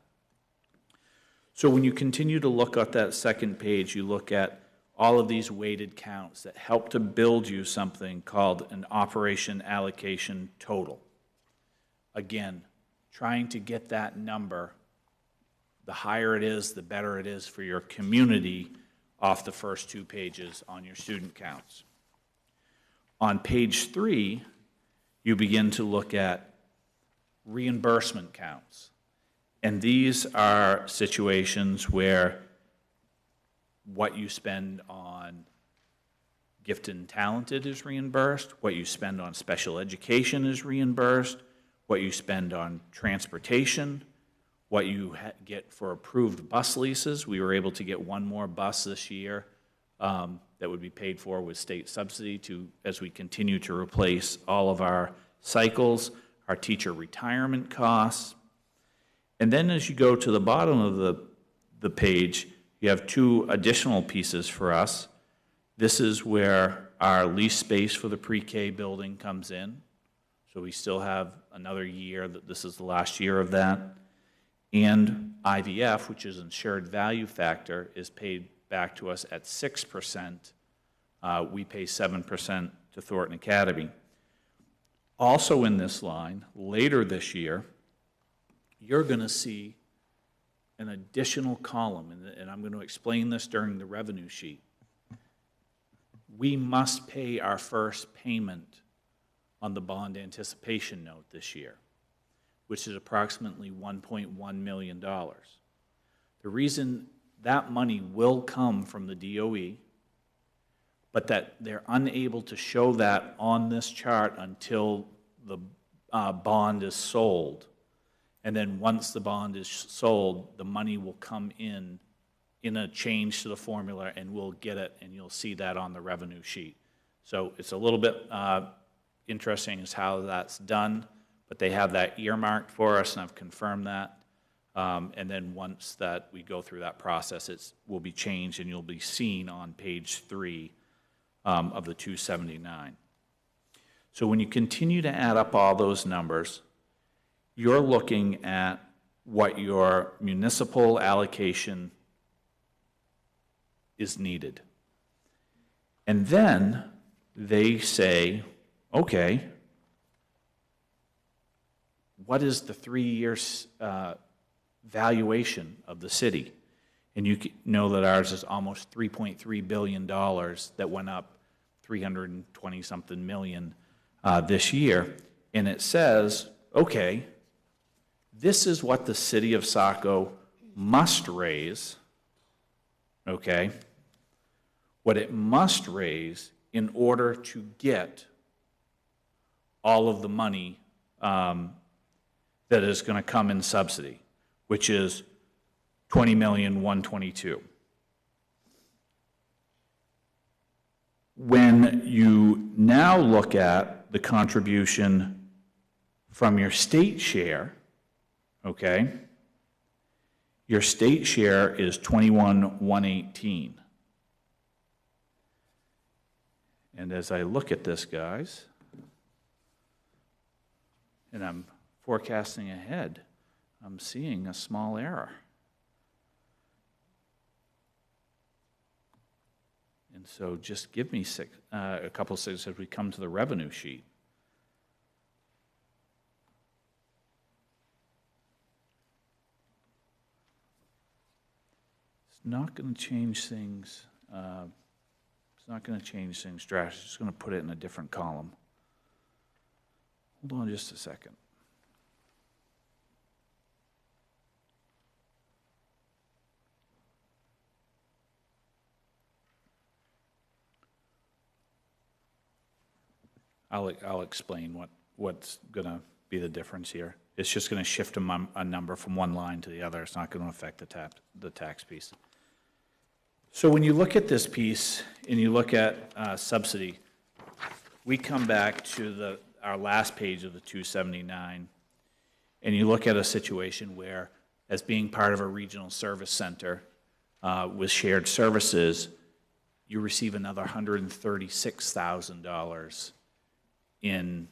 So when you continue to look at that second page, you look at all of these weighted counts that help to build you something called an operation allocation total. Again, trying to get that number, the higher it is, the better it is for your community off the first two pages on your student counts. On page 3, you begin to look at reimbursement counts. And these are situations where what you spend on gifted and talented is reimbursed, what you spend on special education is reimbursed, what you spend on transportation, what you get for approved bus leases. We were able to get one more bus this year that would be paid for with state subsidy as we continue to replace all of our cycles, our teacher retirement costs. And then as you go to the bottom of the page, you have two additional pieces for us. This is where our lease space for the pre-K building comes in. So we still have another year, this is the last year of that. And IVF, which is insured value factor, is paid back to us at 6%. We pay 7% to Thornton Academy. Also in this line, later this year, you're going to see an additional column, and I'm going to explain this during the revenue sheet. We must pay our first payment on the bond anticipation note this year, which is approximately $1.1 million. The reason that money will come from the DOE, but that they're unable to show that on this chart until the bond is sold. And then once the bond is sold, the money will come in a change to the formula, and we'll get it, and you'll see that on the revenue sheet. So it's a little bit interesting as how that's done, but they have that earmarked for us, and I've confirmed that. And then once that we go through that process, it will be changed, and you'll be seen on page 3 of the 279. So when you continue to add up all those numbers, you're looking at what your municipal allocation is needed. And then they say, okay, what is the 3 years valuation of the city? And you know that ours is almost $3.3 billion that went up 320-something million this year. And it says, okay, this is what the city of Saco must raise, okay? What it must raise in order to get all of the money that is going to come in subsidy, which is $20,122,000. When you now look at the contribution from your state share, okay, your state share is $21,118,000. And as I look at this, guys, and I'm forecasting ahead, I'm seeing a small error. And so just give me a couple of seconds as we come to the revenue sheet. It's not going to change things. It's not going to change things drastically. It's just going to put it in a different column. Hold on just a second. I'll explain what's going to be the difference here. It's just going to shift a number from one line to the other. It's not going to affect the tax piece. So when you look at this piece and you look at subsidy, we come back to our last page of the 279, and you look at a situation where, as being part of a regional service center with shared services, you receive another $136,000 in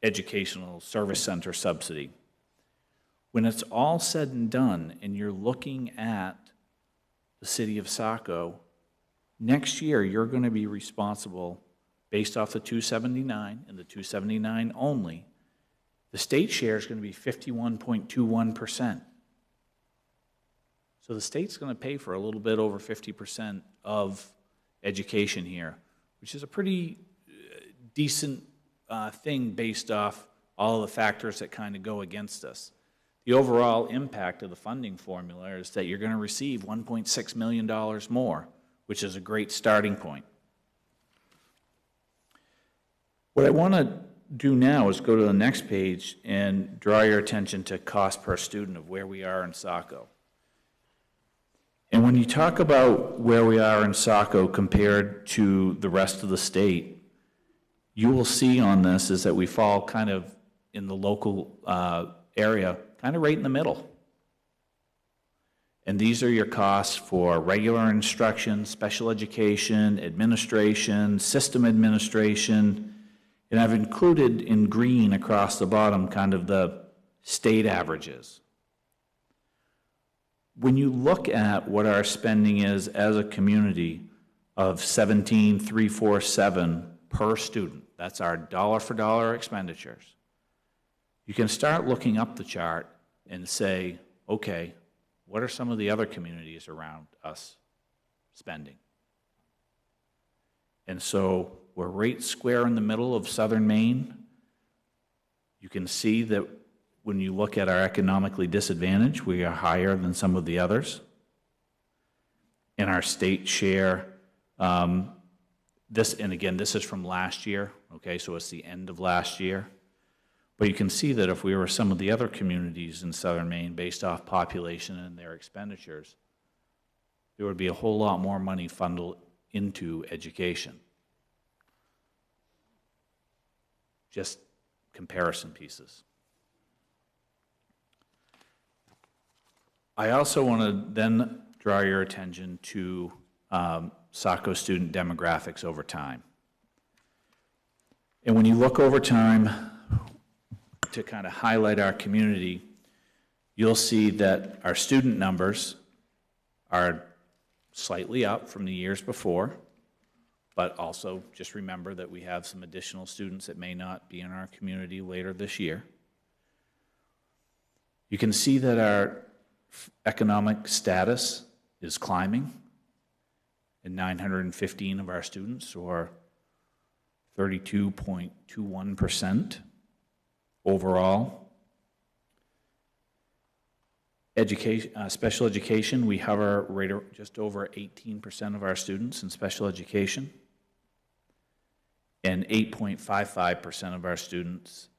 educational service center subsidy. When it's all said and done, and you're looking at the city of Saco, next year you're going to be responsible, based off the 279 and the 279 only, the state share is going to be 51.21%. So the state's going to pay for a little bit over 50% of education here, which is a pretty decent thing based off all the factors that kind of go against us. The overall impact of the funding formula is that you're going to receive $1.6 million more, which is a great starting point. What I want to do now is go to the next page and draw your attention to cost per student of where we are in Saco. And when you talk about where we are in Saco compared to the rest of the state, you will see on this is that we fall kind of in the local area, kind of right in the middle. And these are your costs for regular instruction, special education, administration, system administration, and I've included in green across the bottom kind of the state averages. When you look at what our spending is as a community of $17,347 per student, that's our dollar for dollar expenditures, you can start looking up the chart and say, okay, what are some of the other communities around us spending? And so we're right square in the middle of southern Maine. You can see that when you look at our economically disadvantaged, we are higher than some of the others. In our state share, this is from last year, okay, so it's the end of last year. But you can see that if we were some of the other communities in southern Maine based off population and their expenditures, there would be a whole lot more money funneled into education. Just comparison pieces. I also want to then draw your attention to Saco student demographics over time. And when you look over time to kind of highlight our community, you'll see that our student numbers are slightly up from the years before, but also just remember that we have some additional students that may not be in our community later this year. You can see that our economic status is climbing, and 915 of our students, or 32.21% overall. Education, special education, we hover right just over 18% of our students in special education, and 8.55% of our students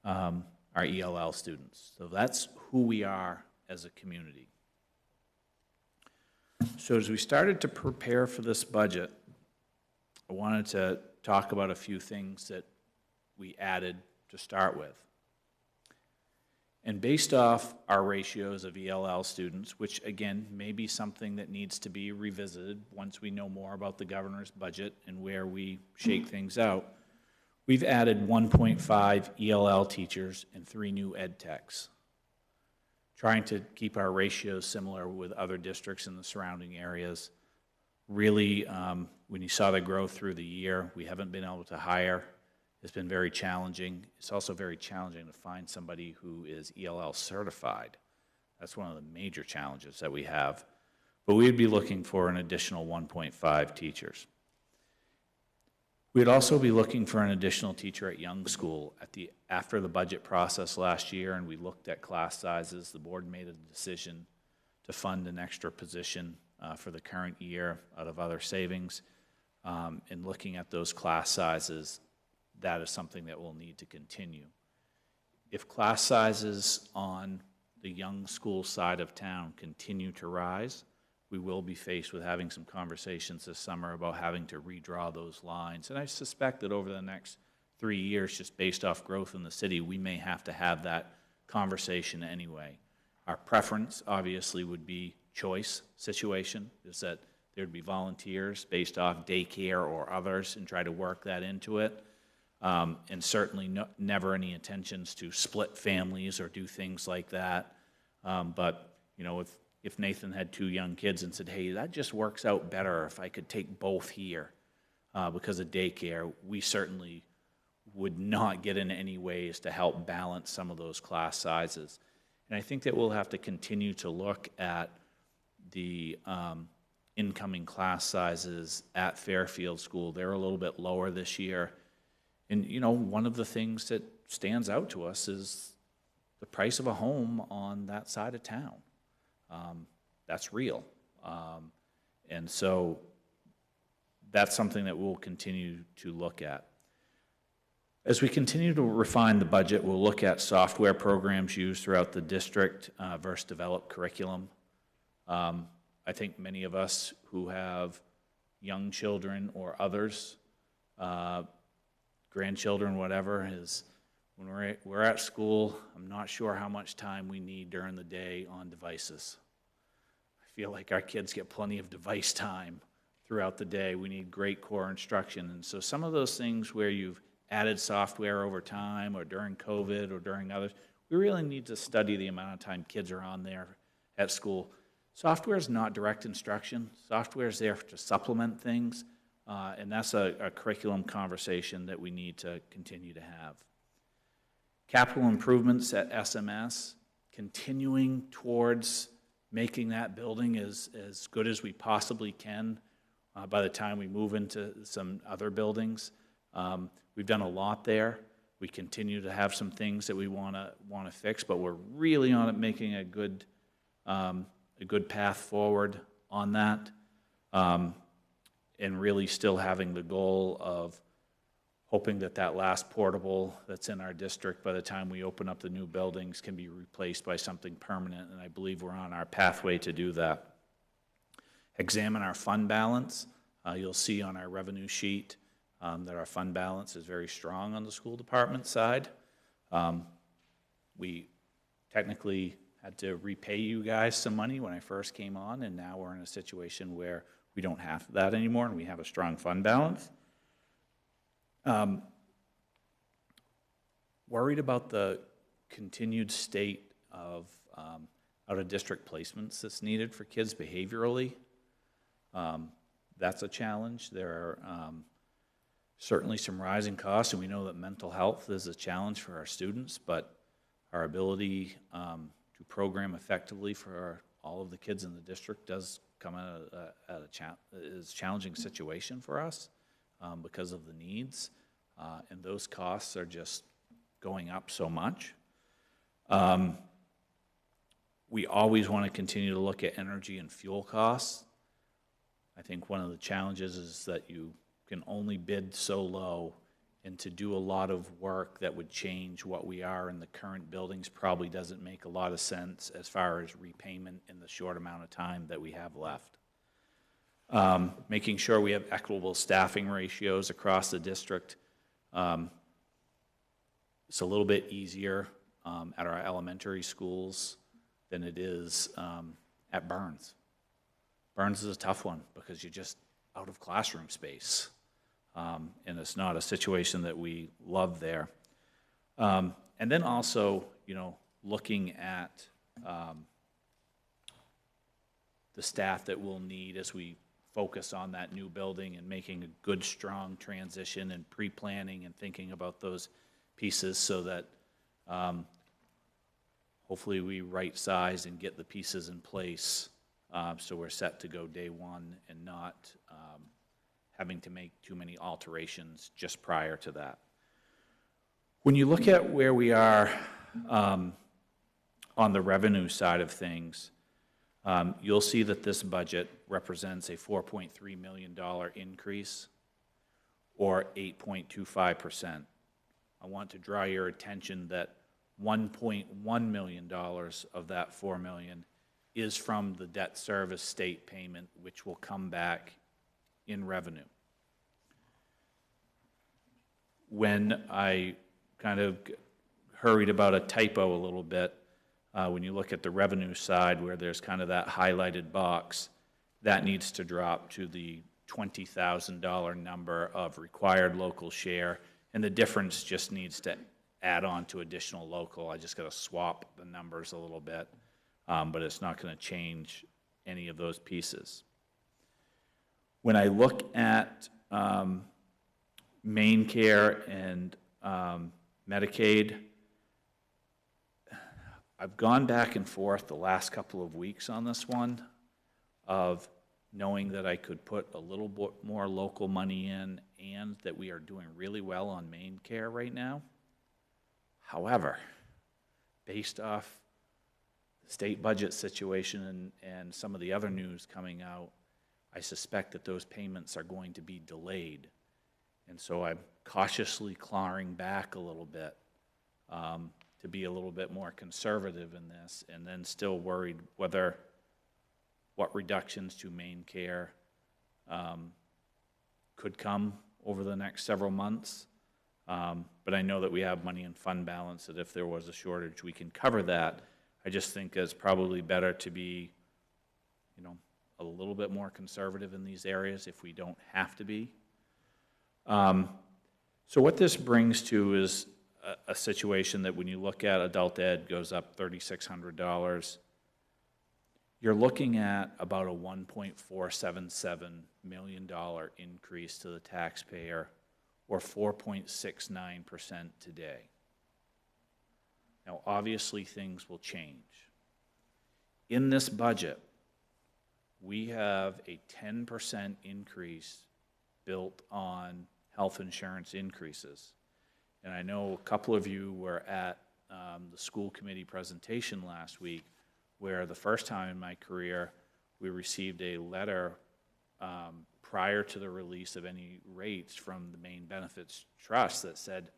are ELL students. So that's who we are as a community. So as we started to prepare for this budget, I wanted to talk about a few things that we added to start with. And based off our ratios of ELL students, which again may be something that needs to be revisited once we know more about the governor's budget and where we shake things out, we've added 1.5 ELL teachers and 3 new ed techs, trying to keep our ratios similar with other districts in the surrounding areas. Really, when you saw the growth through the year, we haven't been able to hire. It's been very challenging. It's also very challenging to find somebody who is ELL certified. That's one of the major challenges that we have. but we'd be looking for an additional 1.5 teachers. We'd also be looking for an additional teacher at Young School. After the budget process last year, and we looked at class sizes, the board made a decision to fund an extra position for the current year out of other savings. And looking at those class sizes, that is something that we'll need to continue. If class sizes on the Young School side of town continue to rise, we will be faced with having some conversations this summer about having to redraw those lines. And I suspect that over the next 3 years, just based off growth in the city, we may have to have that conversation anyway. Our preference, obviously, would be choice situation, is that there'd be volunteers based off daycare or others and try to work that into it. And certainly never any intentions to split families or do things like that. But, you know, if Nathan had 2 young kids and said, hey, that just works out better if I could take both here because of daycare, we certainly would not get in any ways to help balance some of those class sizes. And I think that we'll have to continue to look at the incoming class sizes at Fairfield School. They're a little bit lower this year. And, you know, one of the things that stands out to us is the price of a home on that side of town. That's real. And so that's something that we'll continue to look at. As we continue to refine the budget, we'll look at software programs used throughout the district versus developed curriculum. I think many of us who have young children or others, grandchildren, whatever, is when we're at school, I'm not sure how much time we need during the day on devices. I feel like our kids get plenty of device time throughout the day. We need great core instruction. And so some of those things where you've added software over time or during COVID or during others, we really need to study the amount of time kids are on there at school. Software is not direct instruction. Software is there to supplement things, and that's a curriculum conversation that we need to continue to have. Capital improvements at SMS, continuing towards making that building as good as we possibly can by the time we move into some other buildings. We've done a lot there. We continue to have some things that we want to fix, but we're really on it making a good path forward on that, and really still having the goal of hoping that that last portable that's in our district by the time we open up the new buildings can be replaced by something permanent, and I believe we're on our pathway to do that. Examine our fund balance. You'll see on our revenue sheet that our fund balance is very strong on the school department side. We technically had to repay you guys some money when I first came on, and now we're in a situation where we don't have that anymore, and we have a strong fund balance. Worried about the continued state of out-of-district placements that's needed for kids behaviorally. That's a challenge. There are certainly some rising costs, and we know that mental health is a challenge for our students, but our ability to program effectively for all of the kids in the district does come at a challenging situation for us because of the needs, and those costs are just going up so much. We always want to continue to look at energy and fuel costs. I think one of the challenges is that you can only bid so low, and to do a lot of work that would change what we are in the current buildings probably doesn't make a lot of sense as far as repayment in the short amount of time that we have left. Making sure we have equitable staffing ratios across the district. It's a little bit easier at our elementary schools than it is at Burns. Burns is a tough one because you're just out of classroom space. And it's not a situation that we love there. And then also, you know, looking at the staff that we'll need as we focus on that new building and making a good, strong transition and pre-planning and thinking about those pieces so that hopefully we right-size and get the pieces in place So we're set to go day one and not having to make too many alterations just prior to that. When you look at where we are on the revenue side of things, you'll see that this budget represents a $4.3 million increase, or 8.25%. I want to draw your attention that $1.1 million of that $4 million is from the debt service state payment, which will come back in revenue. When I kind of hurried about a typo a little bit, when you look at the revenue side where there's kind of that highlighted box, that needs to drop to the $20,000 number of required local share, and the difference just needs to add on to additional local. I just got to swap the numbers a little bit, but it's not going to change any of those pieces. When I look at main care and Medicaid, I've gone back and forth the last couple of weeks on this one, of knowing that I could put a little bit more local money in and that we are doing really well on main care right now. However, based off the state budget situation and some of the other news coming out, I suspect that those payments are going to be delayed. And so I'm cautiously clawing back a little bit to be a little bit more conservative in this, and then still worried what reductions to main care could come over the next several months. But I know that we have money in fund balance, that if there was a shortage, we can cover that. I just think it's probably better to be, a little bit more conservative in these areas if we don't have to be. So what this brings to is a situation that when you look at adult ed goes up $3,600, you're looking at about a $1.477 million increase to the taxpayer, or 4.69% today. Now, obviously, things will change. In this budget, we have a 10% increase built on health insurance increases. And I know a couple of you were at the school committee presentation last week, where the first time in my career, we received a letter prior to the release of any rates from the Maine Benefits Trust that said,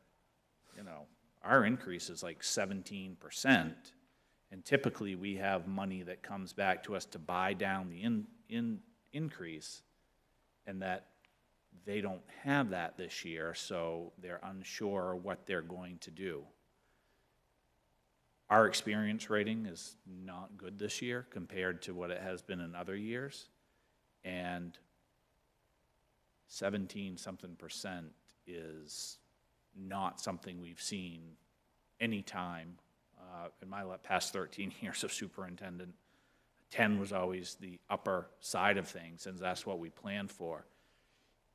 our increase is like 17%, and typically we have money that comes back to us to buy down the increase, and that they don't have that this year, so they're unsure what they're going to do. Our experience rating is not good this year compared to what it has been in other years, and 17-something% is not something we've seen any time in my past 13 years of superintendent. 10 was always the upper side of things, and that's what we planned for.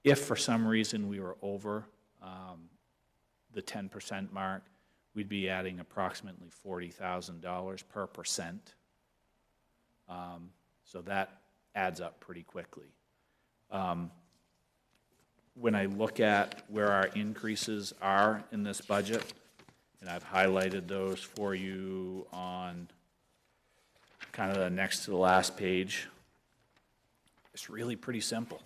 If for some reason we were over the 10% mark, we'd be adding approximately $40,000 per percent. So that adds up pretty quickly. When I look at where our increases are in this budget, and I've highlighted those for you on kind of the next to the last page, it's really pretty simple.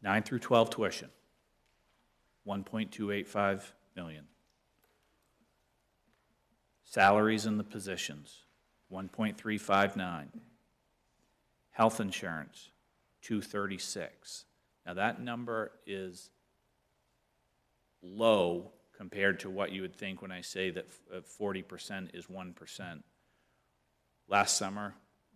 9 through 12 tuition, $1.285 million. Salaries in the positions, $1.359. Health insurance, $236. Now that number is low compared to what you would think when I say that 40% is 1%. Last summer,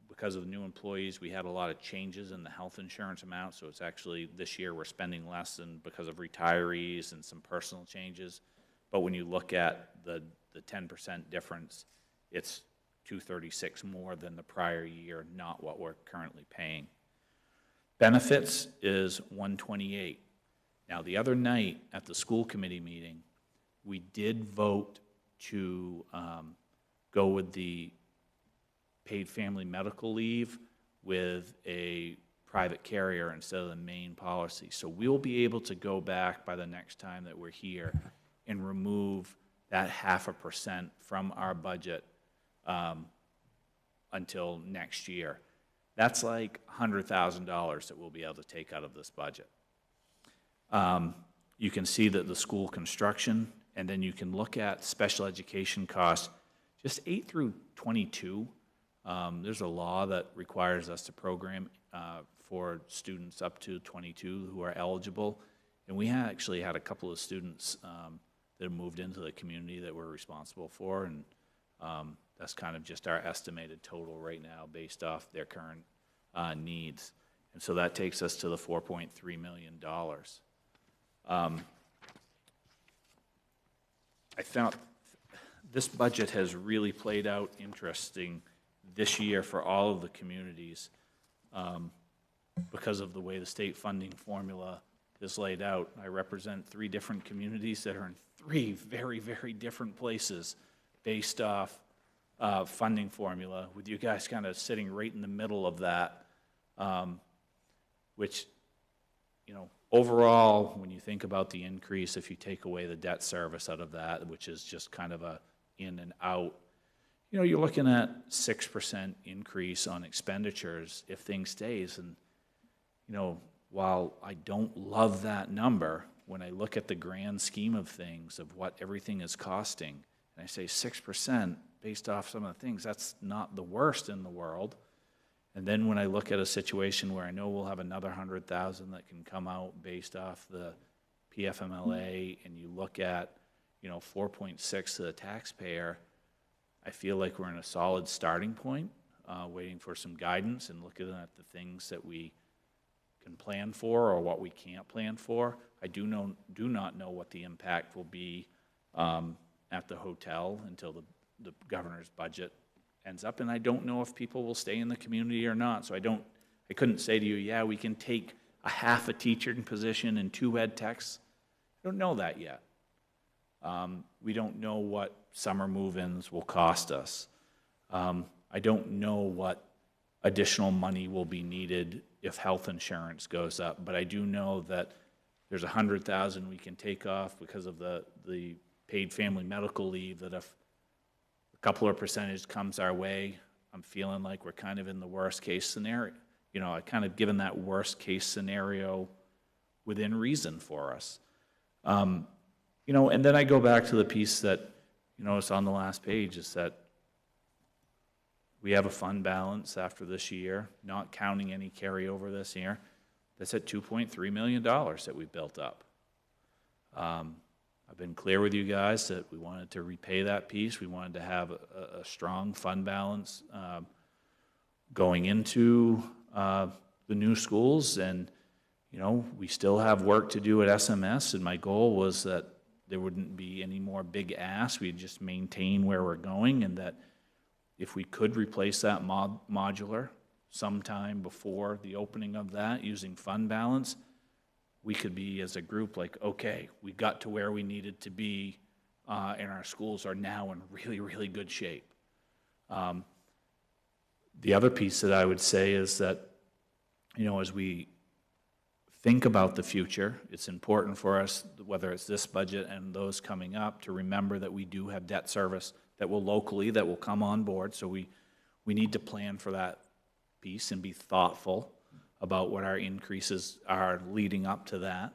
because of the new employees, we had a lot of changes in the health insurance amount, so it's actually, this year we're spending less than because of retirees and some personal changes. But when you look at the 10% difference, it's $236 more than the prior year, not what we're currently paying. Benefits is $128. Now, the other night at the school committee meeting, we did vote to go with the paid family medical leave with a private carrier instead of the main policy. So we'll be able to go back by the next time that we're here and remove that 0.5% from our budget until next year. That's like $100,000 that we'll be able to take out of this budget. You can see that the school construction, and then you can look at special education costs, just 8 through 22. There's a law that requires us to program for students up to 22 who are eligible. And we actually had a couple of students that have moved into the community that we're responsible for, and that's kind of just our estimated total right now based off their current needs. And so that takes us to the $4.3 million. I found this budget has really played out interesting this year for all of the communities because of the way the state funding formula is laid out. I represent 3 different communities that are in 3 very, very different places based off funding formula, with you guys kind of sitting right in the middle of that, which, you know, overall, when you think about the increase, if you take away the debt service out of that, which is just kind of a in and out, you know, you're looking at 6% increase on expenditures if things stays. And, you know, while I don't love that number, when I look at the grand scheme of things of what everything is costing, and I say 6% based off some of the things, that's not the worst in the world. And then when I look at a situation where I know we'll have another 100,000 that can come out based off the PFMLA, and you look at, you know, 4.6 to the taxpayer, I feel like we're in a solid starting point, waiting for some guidance and looking at the things that we can plan for or what we can't plan for. I do not know what the impact will be at the hotel until the governor's budget ends up, and I don't know if people will stay in the community or not. So I couldn't say to you, yeah, we can take a half a teaching position and 2 ed techs. I don't know that yet. We don't know what summer move-ins will cost us. I don't know what additional money will be needed if health insurance goes up, but I do know that there's 100,000 we can take off because of the paid family medical leave, that if a couple of percentage comes our way, I'm feeling like we're kind of in the worst case scenario. You know, I kind of given that worst case scenario within reason for us. You know, and then I go back to the piece that, you know, it's on the last page, is that we have a fund balance after this year, not counting any carryover this year, that's at $2.3 million that we built up. I've been clear with you guys that we wanted to repay that piece. We wanted to have a strong fund balance going into the new schools, and, you know, we still have work to do at SMS, and my goal was that there wouldn't be any more big asks. We'd just maintain where we're going, and that if we could replace that modular sometime before the opening of that using fund balance, we could be, as a group, like, okay, we got to where we needed to be, and our schools are now in really, really good shape. The other piece that I would say is that, you know, as we think about the future, it's important for us, whether it's this budget and those coming up, to remember that we do have debt service that will come on board. So we need to plan for that piece and be thoughtful about what our increases are leading up to that.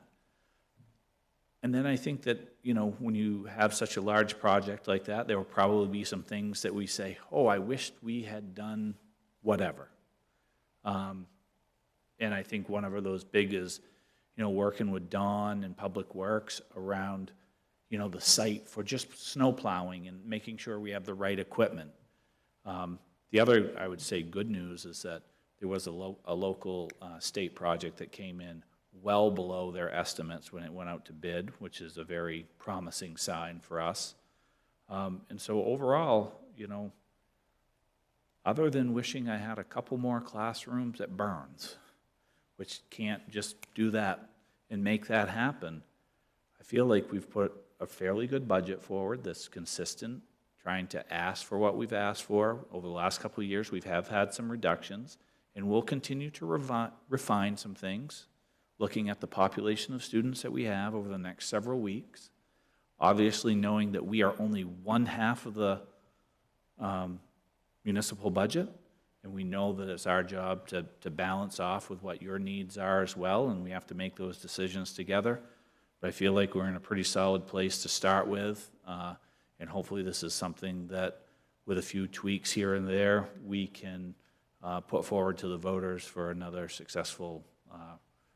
And then I think that, you know, when you have such a large project like that, there will probably be some things that we say, oh, I wished we had done whatever. And I think one of those big is, you know, working with Dawn and Public Works around, you know, the site for just snow plowing and making sure we have the right equipment. The other, I would say, good news is that there was a local state project that came in well below their estimates when it went out to bid, which is a very promising sign for us. And so overall, you know, other than wishing I had a couple more classrooms at Burns, which can't just do that and make that happen, I feel like we've put a fairly good budget forward that's consistent, trying to ask for what we've asked for. Over the last couple of years, we have had some reductions, and we'll continue to refine some things, looking at the population of students that we have over the next several weeks. Obviously, knowing that we are only one half of the municipal budget, and we know that it's our job to balance off with what your needs are as well, and we have to make those decisions together. But I feel like we're in a pretty solid place to start with, and hopefully this is something that, with a few tweaks here and there, we can put forward to the voters for another successful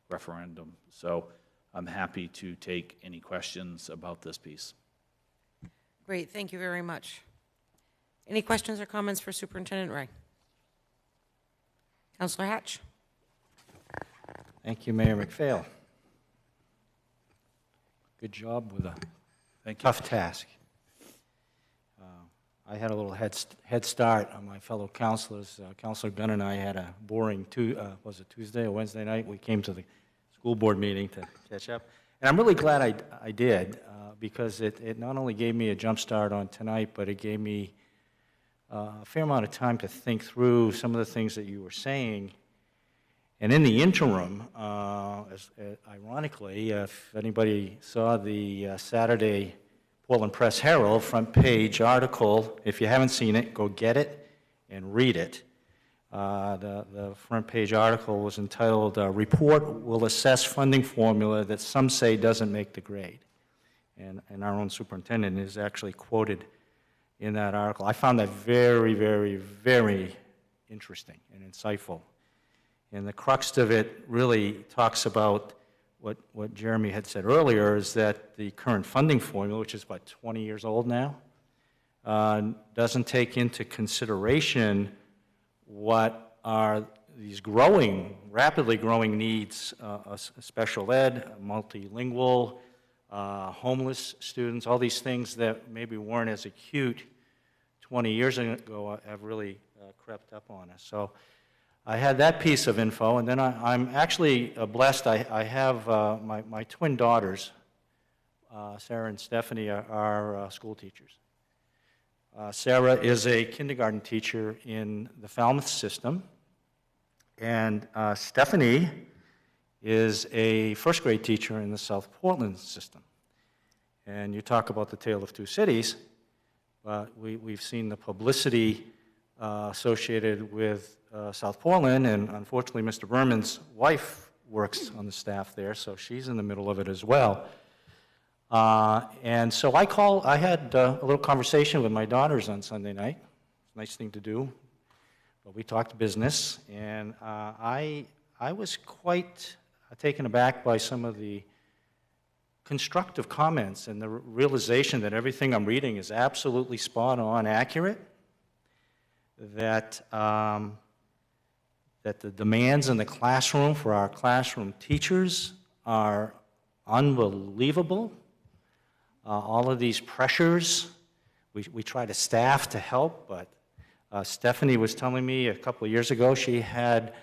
referendum. So I'm happy to take any questions about this piece. Great, thank you very much. Any questions or comments for Superintendent Ray? Councillor Hatch? Thank you, Mayor McPhail. Good job with a tough task. I had a little head start on my fellow councilors. Councilor Gunn and I had a boring, was it Tuesday or Wednesday night? We came to the school board meeting to catch up. And I'm really glad I did, because it not only gave me a jump start on tonight, but it gave me a fair amount of time to think through some of the things that you were saying. And in the interim, ironically, if anybody saw the Saturday Portland Press Herald front page article, if you haven't seen it, go get it and read it. The front page article was entitled, "Report Will Assess Funding Formula That Some Say Doesn't Make the Grade." And our own superintendent is actually quoted in that article. I found that very, very, very interesting and insightful. And the crux of it really talks about what Jeremy had said earlier, is that the current funding formula, which is about 20 years old now, doesn't take into consideration what are these rapidly growing needs, special ed, multilingual, homeless students, all these things that maybe weren't as acute 20 years ago have really crept up on us. So I had that piece of info, and then I'm actually blessed. I have my twin daughters, Sarah and Stephanie, are school teachers. Sarah is a kindergarten teacher in the Falmouth system, and Stephanie is a first grade teacher in the South Portland system. And you talk about the tale of two cities, but we've seen the publicity associated with South Portland, and unfortunately Mr. Berman's wife works on the staff there, so she's in the middle of it as well. And so I had a little conversation with my daughters on Sunday night. It's a nice thing to do, but we talked business, and I was quite taken aback by some of the constructive comments and the realization that everything I'm reading is absolutely spot on accurate, that the demands in the classroom for our classroom teachers are unbelievable. All of these pressures, we try to staff to help, but Stephanie was telling me a couple of years ago she had,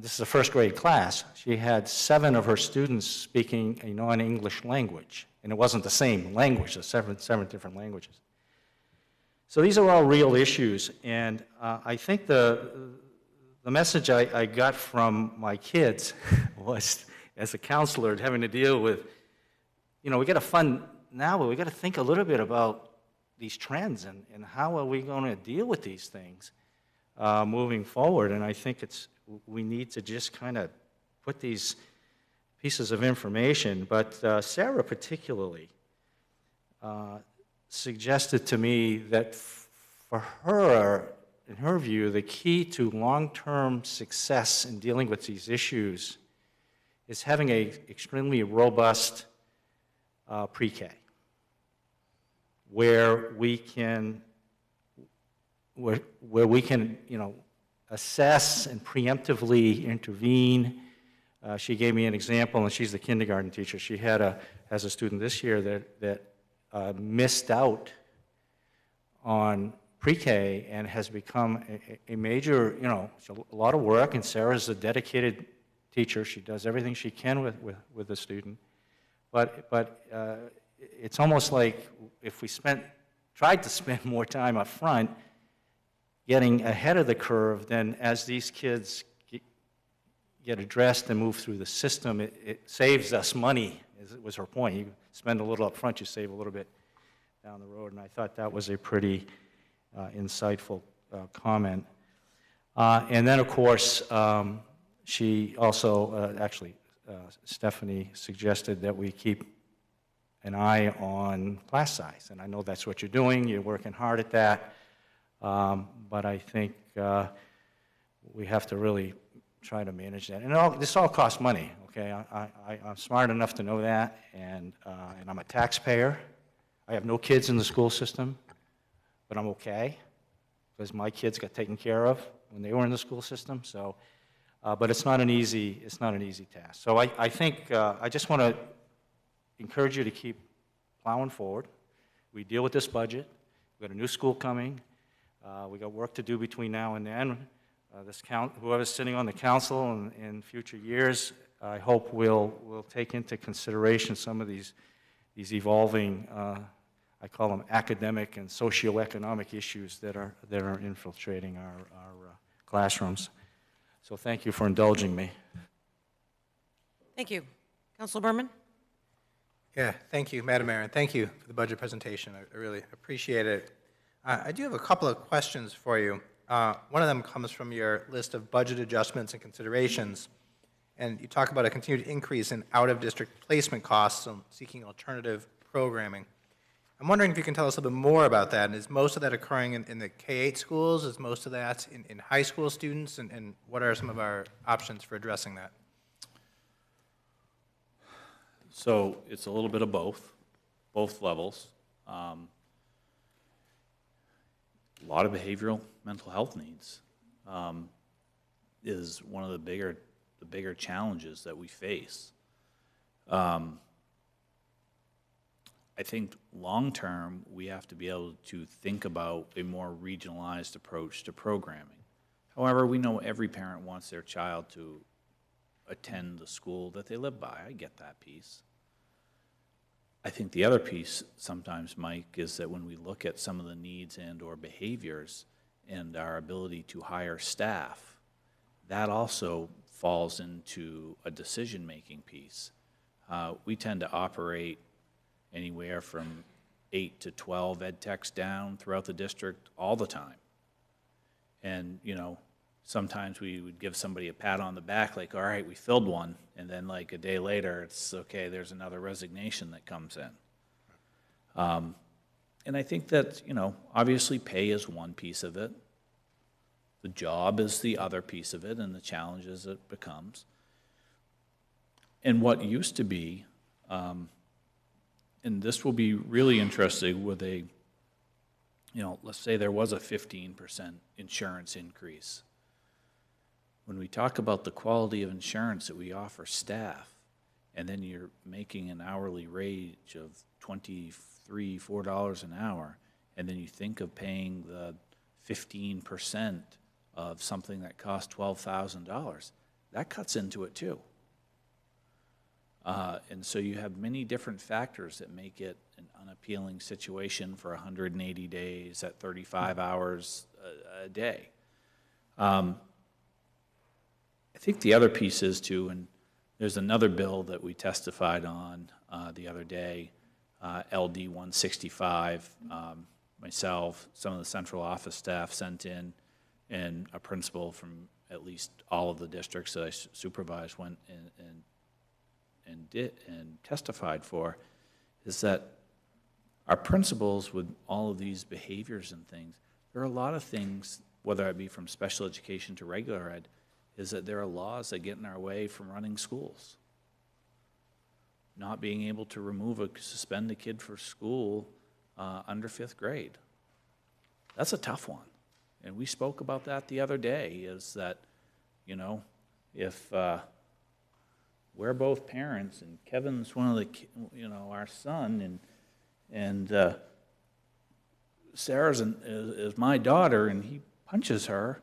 this is a first grade class, she had 7 of her students speaking a non-English language, and it wasn't the same language, there's seven different languages. So these are all real issues, and I think the message I got from my kids was, as a counselor, having to deal with, we got to fund now, but we got to think a little bit about these trends and how are we going to deal with these things moving forward. And I think we need to just kind of put these pieces of information. But Sarah particularly suggested to me that for her, in her view, the key to long-term success in dealing with these issues is having an extremely robust pre-K, where we can, assess and preemptively intervene. She gave me an example, and she's the kindergarten teacher. She has a student this year that missed out on pre-K and has become a major, it's a lot of work, and Sarah's a dedicated teacher. She does everything she can with the student. But it's almost like if we spent tried to spend more time up front getting ahead of the curve, then as these kids get addressed and move through the system, it saves us money, was her point. You spend a little up front, you save a little bit down the road, and I thought that was a pretty insightful comment. And then, of course, she also, Stephanie suggested that we keep an eye on class size, and I know that's what you're doing. You're working hard at that, but I think we have to really try to manage that. And this all costs money, okay? I'm smart enough to know that, and I'm a taxpayer. I have no kids in the school system, but I'm okay, because my kids got taken care of when they were in the school system. So, but it's not an easy task. So I think I just want to encourage you to keep plowing forward. We deal with this budget. We've got a new school coming. We got work to do between now and then. Whoever's sitting on the council in future years, I hope will take into consideration some of these evolving, I call them academic and socioeconomic issues that are infiltrating our classrooms. So thank you for indulging me. Thank you. Councilor Berman? Yeah, thank you, Madam Mayor, and thank you for the budget presentation. I really appreciate it. I do have a couple of questions for you. One of them comes from your list of budget adjustments and considerations, and you talk about a continued increase in out-of-district placement costs and seeking alternative programming. I'm wondering if you can tell us a little bit more about that. And is most of that occurring in the K-8 schools? Is most of that in high school students? And what are some of our options for addressing that? So it's a little bit of both levels. A lot of behavioral mental health needs is one of the bigger challenges that we face. I think long-term, we have to be able to think about a more regionalized approach to programming. However, we know every parent wants their child to attend the school that they live by. I get that piece. I think the other piece sometimes, Mike, is that when we look at some of the needs and/or behaviors and our ability to hire staff, that also falls into a decision-making piece. We tend to operate anywhere from 8 to 12 ed techs down throughout the district all the time. And, you know, sometimes we would give somebody a pat on the back, like, all right, we filled one, and then like a day later, it's okay, there's another resignation that comes in. And I think that, you know, obviously pay is one piece of it. The job is the other piece of it, and the challenges it becomes. And what used to be, and this will be really interesting with a, you know, let's say there was a 15% insurance increase. When we talk about the quality of insurance that we offer staff, and then you're making an hourly wage of $23, $4 an hour, and then you think of paying the 15% of something that costs $12,000, that cuts into it too. And so you have many different factors that make it an unappealing situation for 180 days at 35 hours a day. I think the other piece is too, and there's another bill that we testified on the other day, LD 165, myself, some of the central office staff sent in, and a principal from at least all of the districts that I supervised went and testified for, is that our principals with all of these behaviors and things, there are a lot of things, whether it be from special education to regular ed, is that there are laws that get in our way from running schools. Not being able to suspend a kid for school under 5th grade. That's a tough one. And we spoke about that the other day, is that, you know, if we're both parents, and Kevin's one of the, you know, our son, and Sarah's is my daughter, and he punches her,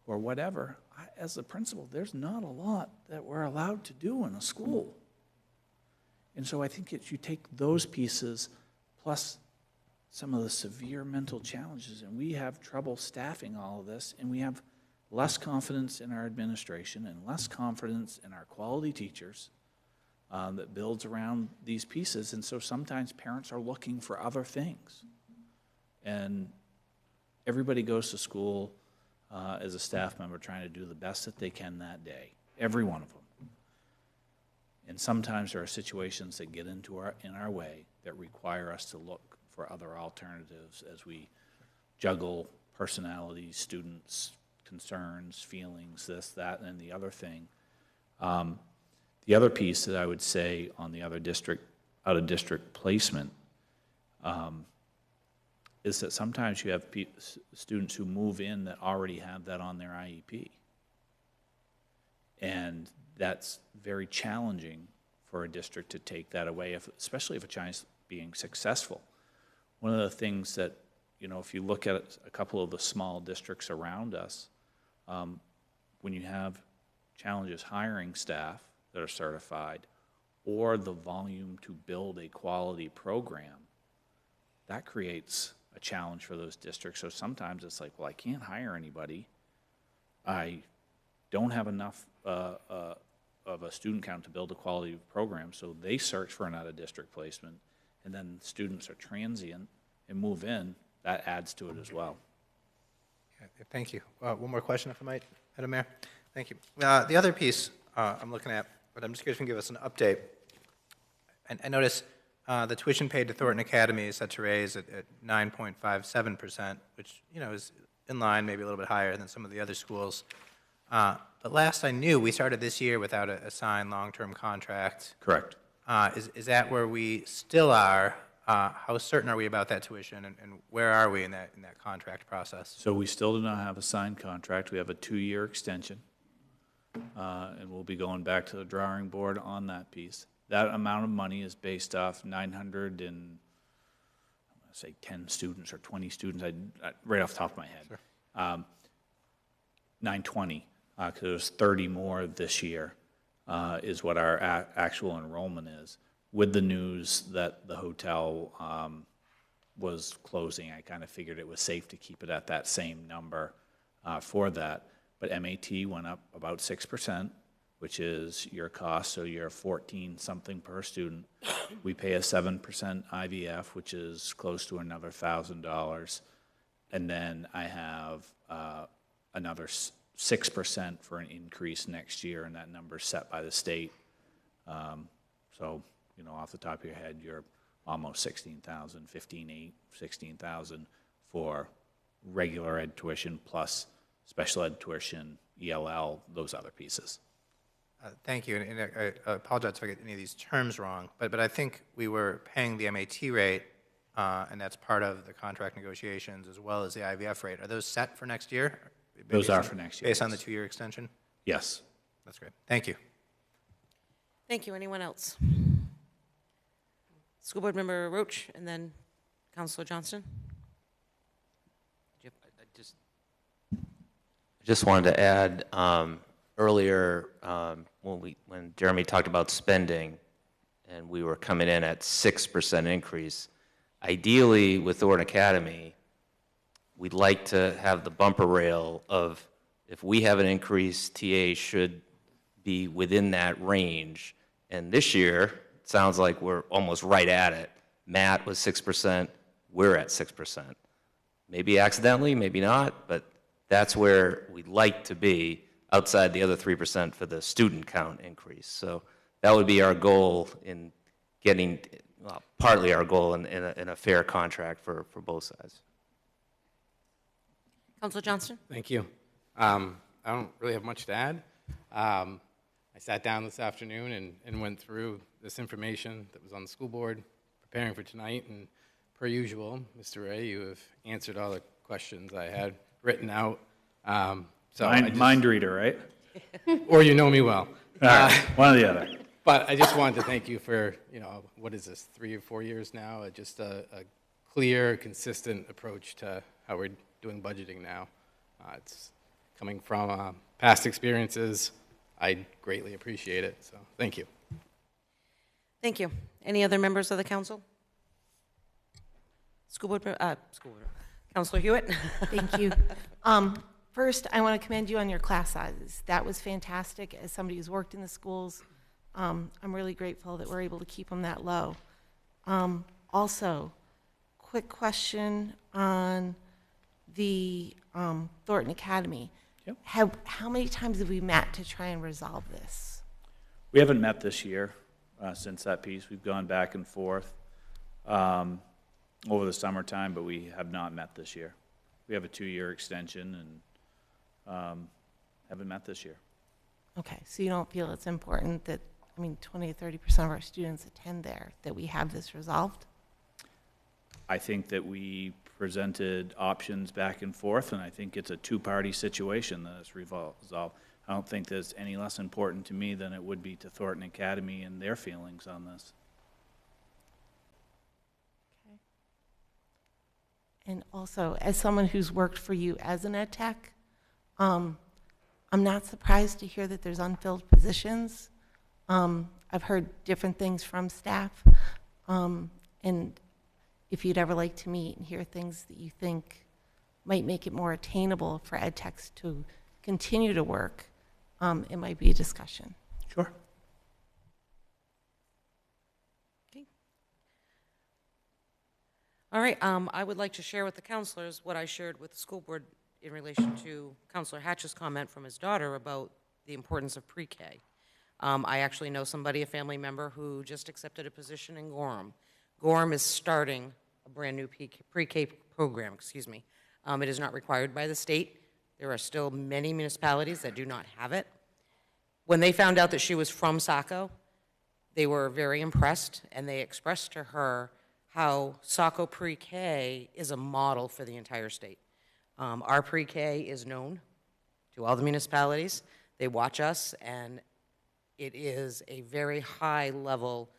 or whatever. As the principal, there's not a lot that we're allowed to do in a school. And so I think you take those pieces, plus some of the severe mental challenges, and we have trouble staffing all of this, and we have less confidence in our administration and less confidence in our quality teachers that builds around these pieces, and so sometimes parents are looking for other things. And everybody goes to school as a staff member trying to do the best that they can that day, every one of them. And sometimes there are situations that get in our way that require us to look for other alternatives as we juggle personalities, students, concerns, feelings, this, that, and the other thing. The other piece that I would say on the other out-of-district placement is that sometimes you have students who move in that already have that on their IEP. And that's very challenging for a district to take that away, especially if a child's being successful. One of the things that, if you look at a couple of the small districts around us, when you have challenges hiring staff that are certified or the volume to build a quality program, that creates a challenge for those districts. So sometimes it's like, well, I can't hire anybody. I don't have enough of a student count to build a quality program, so they search for an out-of-district placement, and then students are transient and move in. That adds to it as well. Yeah, thank you. One more question, if I might, Madam Mayor. Thank you. The other piece I'm looking at, but I'm just curious if you can give us an update. And I notice the tuition paid to Thornton Academy is set to raise at 9.57%, which is in line, maybe a little bit higher than some of the other schools. But last I knew, we started this year without a signed long-term contract. Correct. Is that where we still are? How certain are we about that tuition, and where are we in that contract process? So we still do not have a signed contract. We have a 2-year extension, and we'll be going back to the drawing board on that piece. That amount of money is based off 900 and, I'm going to say 10 students or 20 students, right off the top of my head. Sure. 920, because there's 30 more this year, is what our actual enrollment is. With the news that the hotel was closing, I kind of figured it was safe to keep it at that same number for that. But MAT went up about 6%, which is your cost, so you're 14-something per student. We pay a 7% IVF, which is close to another $1,000. And then I have another 6% for an increase next year, and that number's set by the state. So, off the top of your head, you're almost 16,000, 15,800, 16,000 for regular ed tuition plus special ed tuition, ELL, those other pieces. Thank you, and I apologize if I get any of these terms wrong, but I think we were paying the MAT rate, and that's part of the contract negotiations, as well as the IVF rate. Are those set for next year? Those are for next year. Based on the 2-year extension? Yes. That's great. Thank you. Thank you. Anyone else? School Board Member Roach, and then Councilor Johnston. I just wanted to add, earlier when Jeremy talked about spending and we were coming in at 6% increase, ideally with Thornton Academy, we'd like to have the bumper rail of if we have an increase, TA should be within that range. And this year, it sounds like we're almost right at it. Matt was 6%, we're at 6%. Maybe accidentally, maybe not, but that's where we'd like to be outside the other 3% for the student count increase. So that would be our goal in getting, well, partly our goal in a fair contract for both sides. Councilor Johnston. Thank you. I don't really have much to add. I sat down this afternoon and went through this information that was on the school board, preparing for tonight, and per usual, Mr. Ray, you have answered all the questions I had written out. So Mind reader, right? or you know me well. All right, one or the other. But I just wanted to thank you for, what is this, 3 or 4 years now? Just a clear, consistent approach to how we're doing budgeting now. It's coming from past experiences. I greatly appreciate it, so thank you. Thank you. Any other members of the council? Counselor Hewitt? Thank you. First, I want to commend you on your class sizes. That was fantastic. As somebody who's worked in the schools, I'm really grateful that we're able to keep them that low. Also, quick question on the Thornton Academy. Yep. How many times have we met to try and resolve this? We haven't met this year since that piece. We've gone back and forth over the summertime, but we have not met this year. We have a 2-year extension and haven't met this year. Okay, so you don't feel it's important that, 20 to 30% of our students attend there, that we have this resolved? I think that we presented options back and forth, and I think it's a two-party situation that is resolved. I don't think that's any less important to me than it would be to Thornton Academy and their feelings on this. Okay. And also, as someone who's worked for you as an ed tech, I'm not surprised to hear that there's unfilled positions. I've heard different things from staff, and if you'd ever like to meet and hear things that you think might make it more attainable for ed techs to continue to work, it might be a discussion. Sure. Okay. All right, I would like to share with the counselors what I shared with the school board in relation to Counselor Hatch's comment from his daughter about the importance of pre-K. I actually know somebody, a family member, who just accepted a position in Gorham. Gorham is starting a brand-new pre-K program, excuse me. It is not required by the state. There are still many municipalities that do not have it. When they found out that she was from Saco, they were very impressed, and they expressed to her how Saco pre-K is a model for the entire state. Our pre-K is known to all the municipalities. They watch us, and it is a very high-level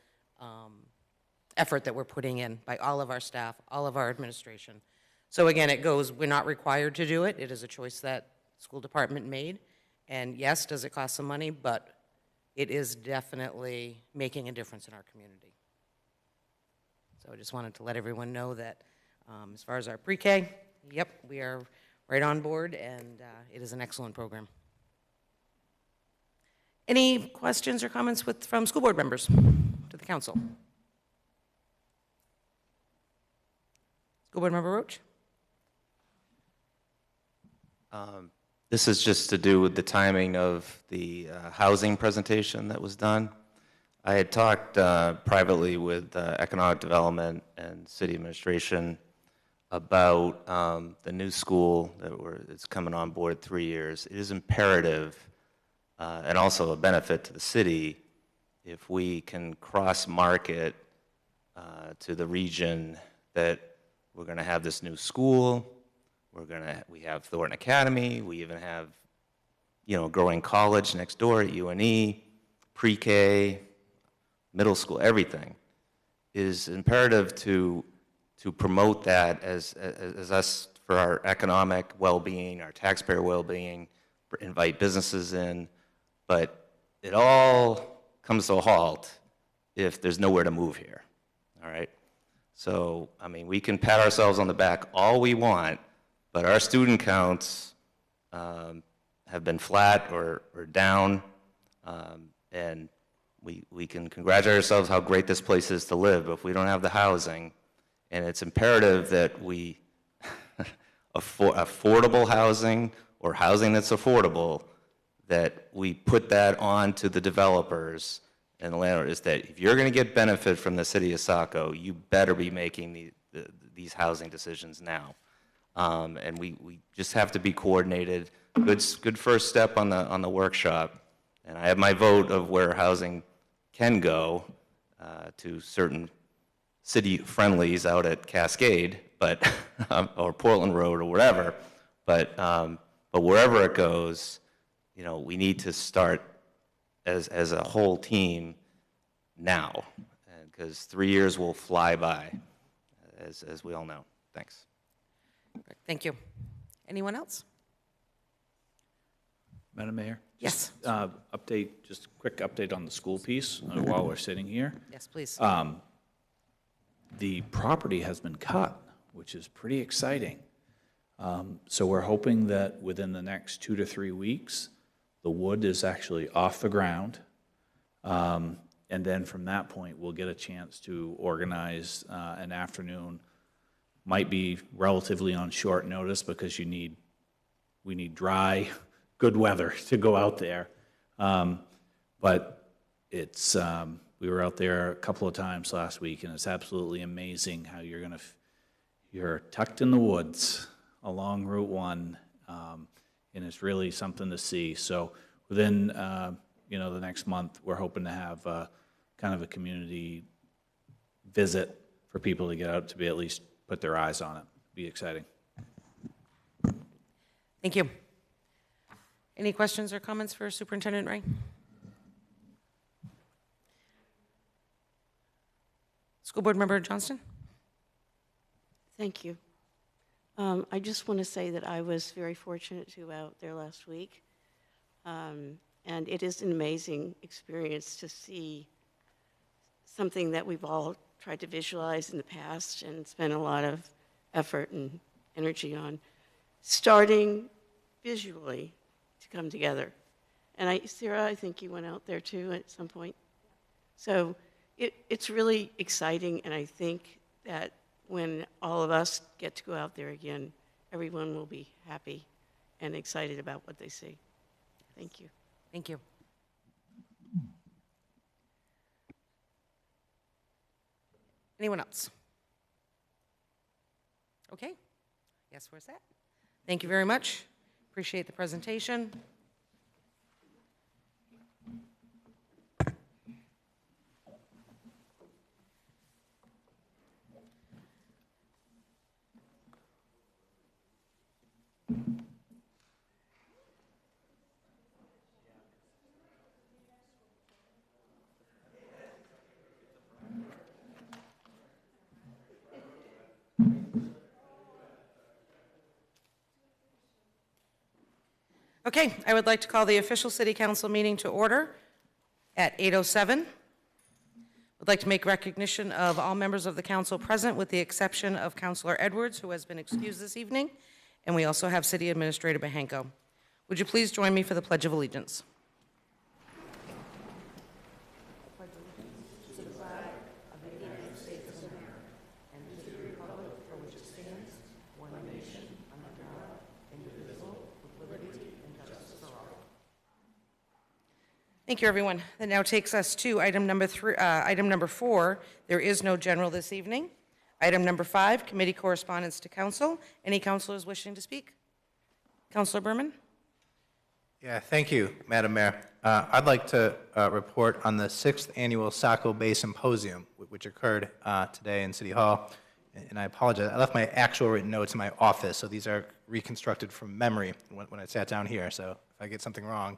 effort that we're putting in by all of our staff, all of our administration. So again, it goes, we're not required to do it. It is a choice that school department made. And yes, does it cost some money? But it is definitely making a difference in our community. So I just wanted to let everyone know that as far as our pre-K, yep, we are right on board, and it is an excellent program. Any questions or comments from school board members to the council? School board member Roach? This is just to do with the timing of the housing presentation that was done. I had talked privately with economic development and city administration about the new school that's coming on board 3 years. It is imperative and also a benefit to the city if we can cross-market to the region that we're going to have this new school. We have Thornton Academy. We even have, a growing college next door at UNE, pre-K, middle school, everything. It is imperative to promote that as us for our economic well-being, our taxpayer well-being, invite businesses in. But it all comes to a halt if there's nowhere to move here, all right? So, we can pat ourselves on the back all we want, but our student counts have been flat or down, and we can congratulate ourselves how great this place is to live, but if we don't have the housing, and it's imperative that we, affordable housing or housing that's affordable, that we put that on to the developers and the landlords, that if you're going to get benefit from the city of Saco, you better be making these housing decisions now. And we just have to be coordinated. Good first step on the workshop. And I have my vote of where housing can go to certain city friendlies out at Cascade, but or Portland Road or whatever. But wherever it goes, we need to start as a whole team now, because 3 years will fly by, as we all know. Thanks. Thank you. Anyone else? Madam Mayor? Yes. Just a quick update on the school piece while we're sitting here. Yes, please. The property has been cut. which is pretty exciting. So we're hoping that within the next 2 to 3 weeks, the wood is actually off the ground. And then from that point, we'll get a chance to organize an afternoon. Might be relatively on short notice because we need dry, good weather to go out there. But it's, we were out there a couple of times last week, and it's absolutely amazing how you're tucked in the woods along Route 1, and it's really something to see. So within, the next month, we're hoping to have kind of a community visit for people to get out to be at least put their eyes on it. Be exciting. Thank you. Any questions or comments for Superintendent Ray? School Board Member Johnston? Thank you. I just want to say that I was very fortunate to go out there last week. And it is an amazing experience to see something that we've all tried to visualize in the past and spent a lot of effort and energy on, starting visually to come together. And Sarah, I think you went out there too at some point. So it's really exciting, and I think that when all of us get to go out there again, everyone will be happy and excited about what they see. Thank you. Thank you. Anyone else? Okay. Yes, we're set. Thank you very much. Appreciate the presentation. Okay, I would like to call the official City Council meeting to order at 8:07. I'd like to make recognition of all members of the council present with the exception of Councilor Edwards, who has been excused this evening, and we also have City Administrator Bahenko. Would you please join me for the Pledge of Allegiance? Thank you, everyone. That now takes us to item number 4. There is no general this evening. Item number 5, committee correspondence to council. Any councilors wishing to speak? Councilor Berman? Yeah, thank you, Madam Mayor. I'd like to report on the 6th Annual Saco Bay Symposium, which occurred today in City Hall. And I apologize, I left my actual written notes in my office, so these are reconstructed from memory when I sat down here. So if I get something wrong,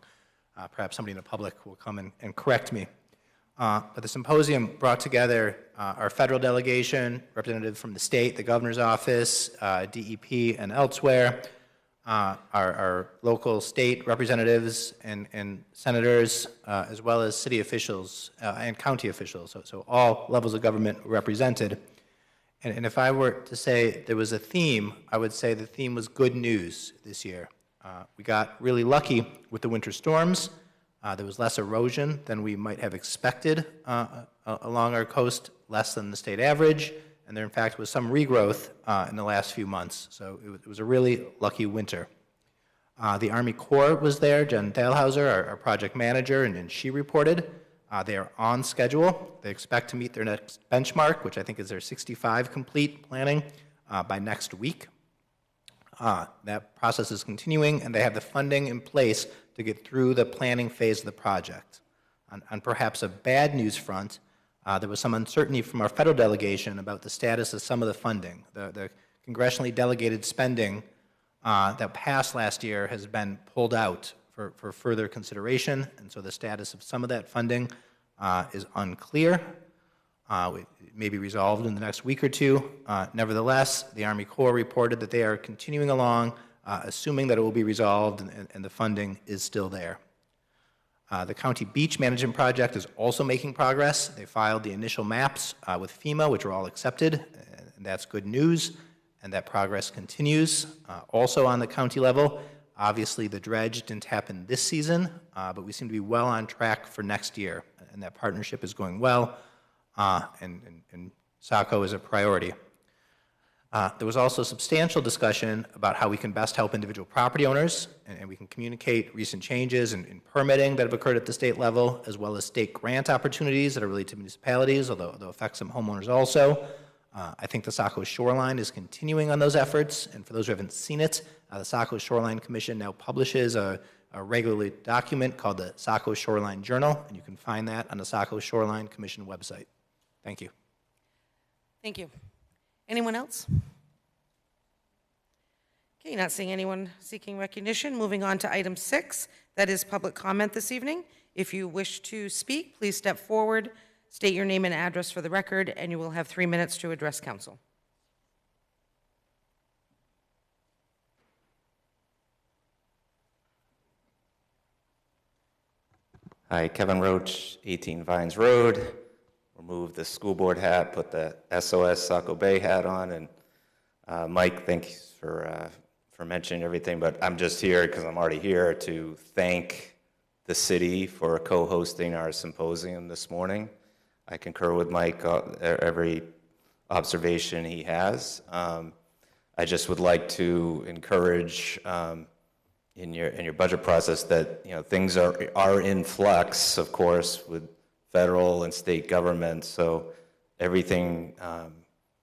perhaps somebody in the public will come and correct me. But the symposium brought together our federal delegation, representatives from the state, the governor's office, DEP, and elsewhere, our local state representatives and senators, as well as city officials and county officials. So all levels of government were represented. And if I were to say there was a theme, I would say the theme was good news this year. We got really lucky with the winter storms. There was less erosion than we might have expected along our coast, less than the state average, and there in fact was some regrowth in the last few months. So it was a really lucky winter. The Army Corps was there, Jen Thalhauser, our project manager, and she reported. They are on schedule. They expect to meet their next benchmark, which I think is their 65 complete planning, by next week. That process is continuing, and they have the funding in place to get through the planning phase of the project. On perhaps a bad news front, there was some uncertainty from our federal delegation about the status of some of the funding. The congressionally delegated spending that passed last year has been pulled out for further consideration, and so the status of some of that funding is unclear. It may be resolved in the next week or two. Nevertheless, the Army Corps reported that they are continuing along, assuming that it will be resolved and the funding is still there. The County Beach Management Project is also making progress. They filed the initial maps with FEMA, which were all accepted, and that's good news. and that progress continues. Also on the county level, obviously the dredge didn't happen this season, but we seem to be well on track for next year, and that partnership is going well, and Saco is a priority. There was also substantial discussion about how we can best help individual property owners, and we can communicate recent changes in permitting that have occurred at the state level, as well as state grant opportunities that are related to municipalities, although they'll affect some homeowners also. I think the Saco Shoreline is continuing on those efforts, and for those who haven't seen it, the Saco Shoreline Commission now publishes a regular document called the Saco Shoreline Journal, and you can find that on the Saco Shoreline Commission website. Thank you. Thank you. Anyone else? Okay, not seeing anyone seeking recognition. Moving on to item 6, that is public comment this evening. If you wish to speak, please step forward, state your name and address for the record, and you will have 3 minutes to address council. Hi, Kevin Roach, 18 Vines Road. Remove the school board hat, put the SOS Saco Bay hat on, and Mike, thanks for mentioning everything, but I'm just here because I'm already here to thank the city for co-hosting our symposium this morning. I concur with Mike, every observation he has. I just would like to encourage in your budget process that, you know, things are in flux, of course, with federal and state government, so everything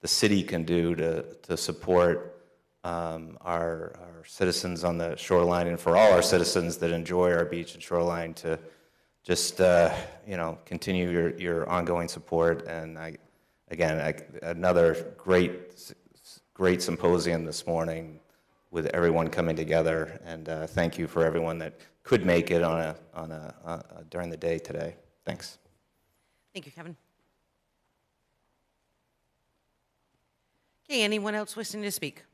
the city can do to support our citizens on the shoreline, and for all our citizens that enjoy our beach and shoreline, to just you know, continue your ongoing support. And another great symposium this morning with everyone coming together, and thank you for everyone that could make it during the day today. Thanks. Thank you, Kevin. Okay, anyone else wishing to speak?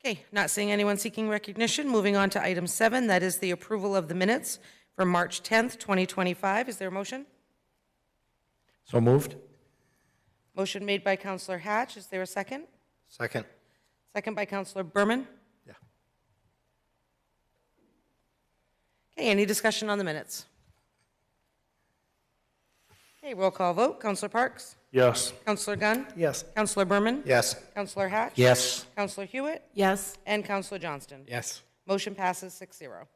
Okay, not seeing anyone seeking recognition. Moving on to item 7, that is the approval of the minutes for March 10th, 2025. Is there a motion? So moved? Motion made by Councilor Hatch. Is there a second? Second. Second by Councilor Berman. Yeah. Okay, any discussion on the minutes? Okay, roll call vote. Councilor Parks? Yes. Councilor Gunn? Yes. Councilor Berman? Yes. Councilor Hatch? Yes. Councilor Hewitt? Yes. And Councilor Johnston? Yes. Motion passes 6-0.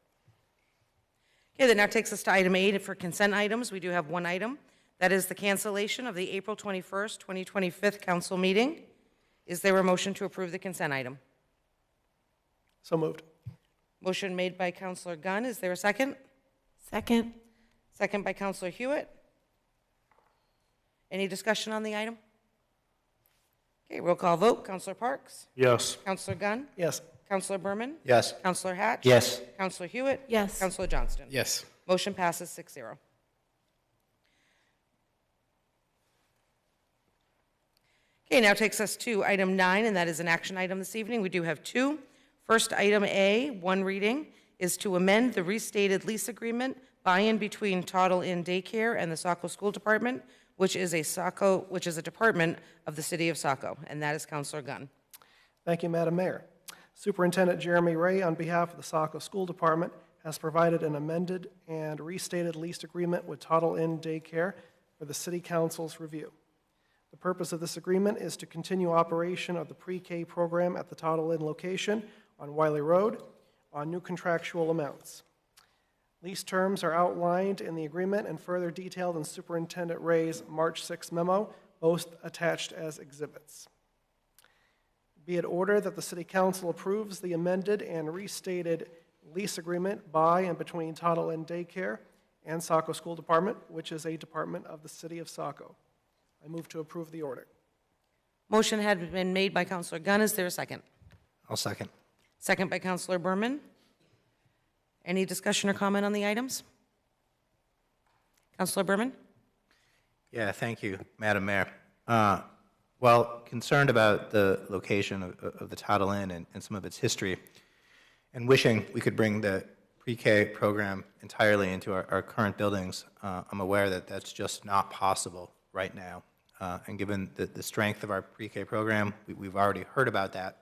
Okay, that now takes us to item 8 for consent items. We do have one item. That is the cancellation of the April 21st, 2025 council meeting. Is there a motion to approve the consent item? So moved. Motion made by Councilor Gunn. Is there a second? Second. Second by Councilor Hewitt. Any discussion on the item? Okay, roll call vote. Councilor Parks? Yes. Councilor Gunn? Yes. Councilor Berman? Yes. Councilor Hatch? Yes. Councilor Hewitt? Yes. Councilor Johnston? Yes. Motion passes 6-0. Okay, now takes us to item 9, and that is an action item this evening. We do have two. First, item A, one reading, is to amend the restated lease agreement by-in between Toddle Inn Daycare and the Saco School Department, which is a department of the city of Saco, and that is Councilor Gunn. Thank you, Madam Mayor. Superintendent Jeremy Ray, on behalf of the Saco School Department, has provided an amended and restated lease agreement with Toddle Inn Daycare for the City Council's review. The purpose of this agreement is to continue operation of the pre-K program at the Toddle Inn location on Wiley Road on new contractual amounts. Lease terms are outlined in the agreement and further detailed in Superintendent Ray's March 6 memo, both attached as exhibits. Be it ordered that the City Council approves the amended and restated lease agreement by and between Toddle Inn Daycare and Saco School Department, which is a department of the City of Saco. I move to approve the order. Motion had been made by Councilor Gunn. Is there a second? I'll second. Second by Councilor Berman. Any discussion or comment on the items? Councilor Berman? Yeah, thank you, Madam Mayor. Well, concerned about the location of the Toddle Inn and some of its history, and wishing we could bring the pre-K program entirely into our current buildings, I'm aware that that's just not possible right now. And given the strength of our pre-K program, we've already heard about that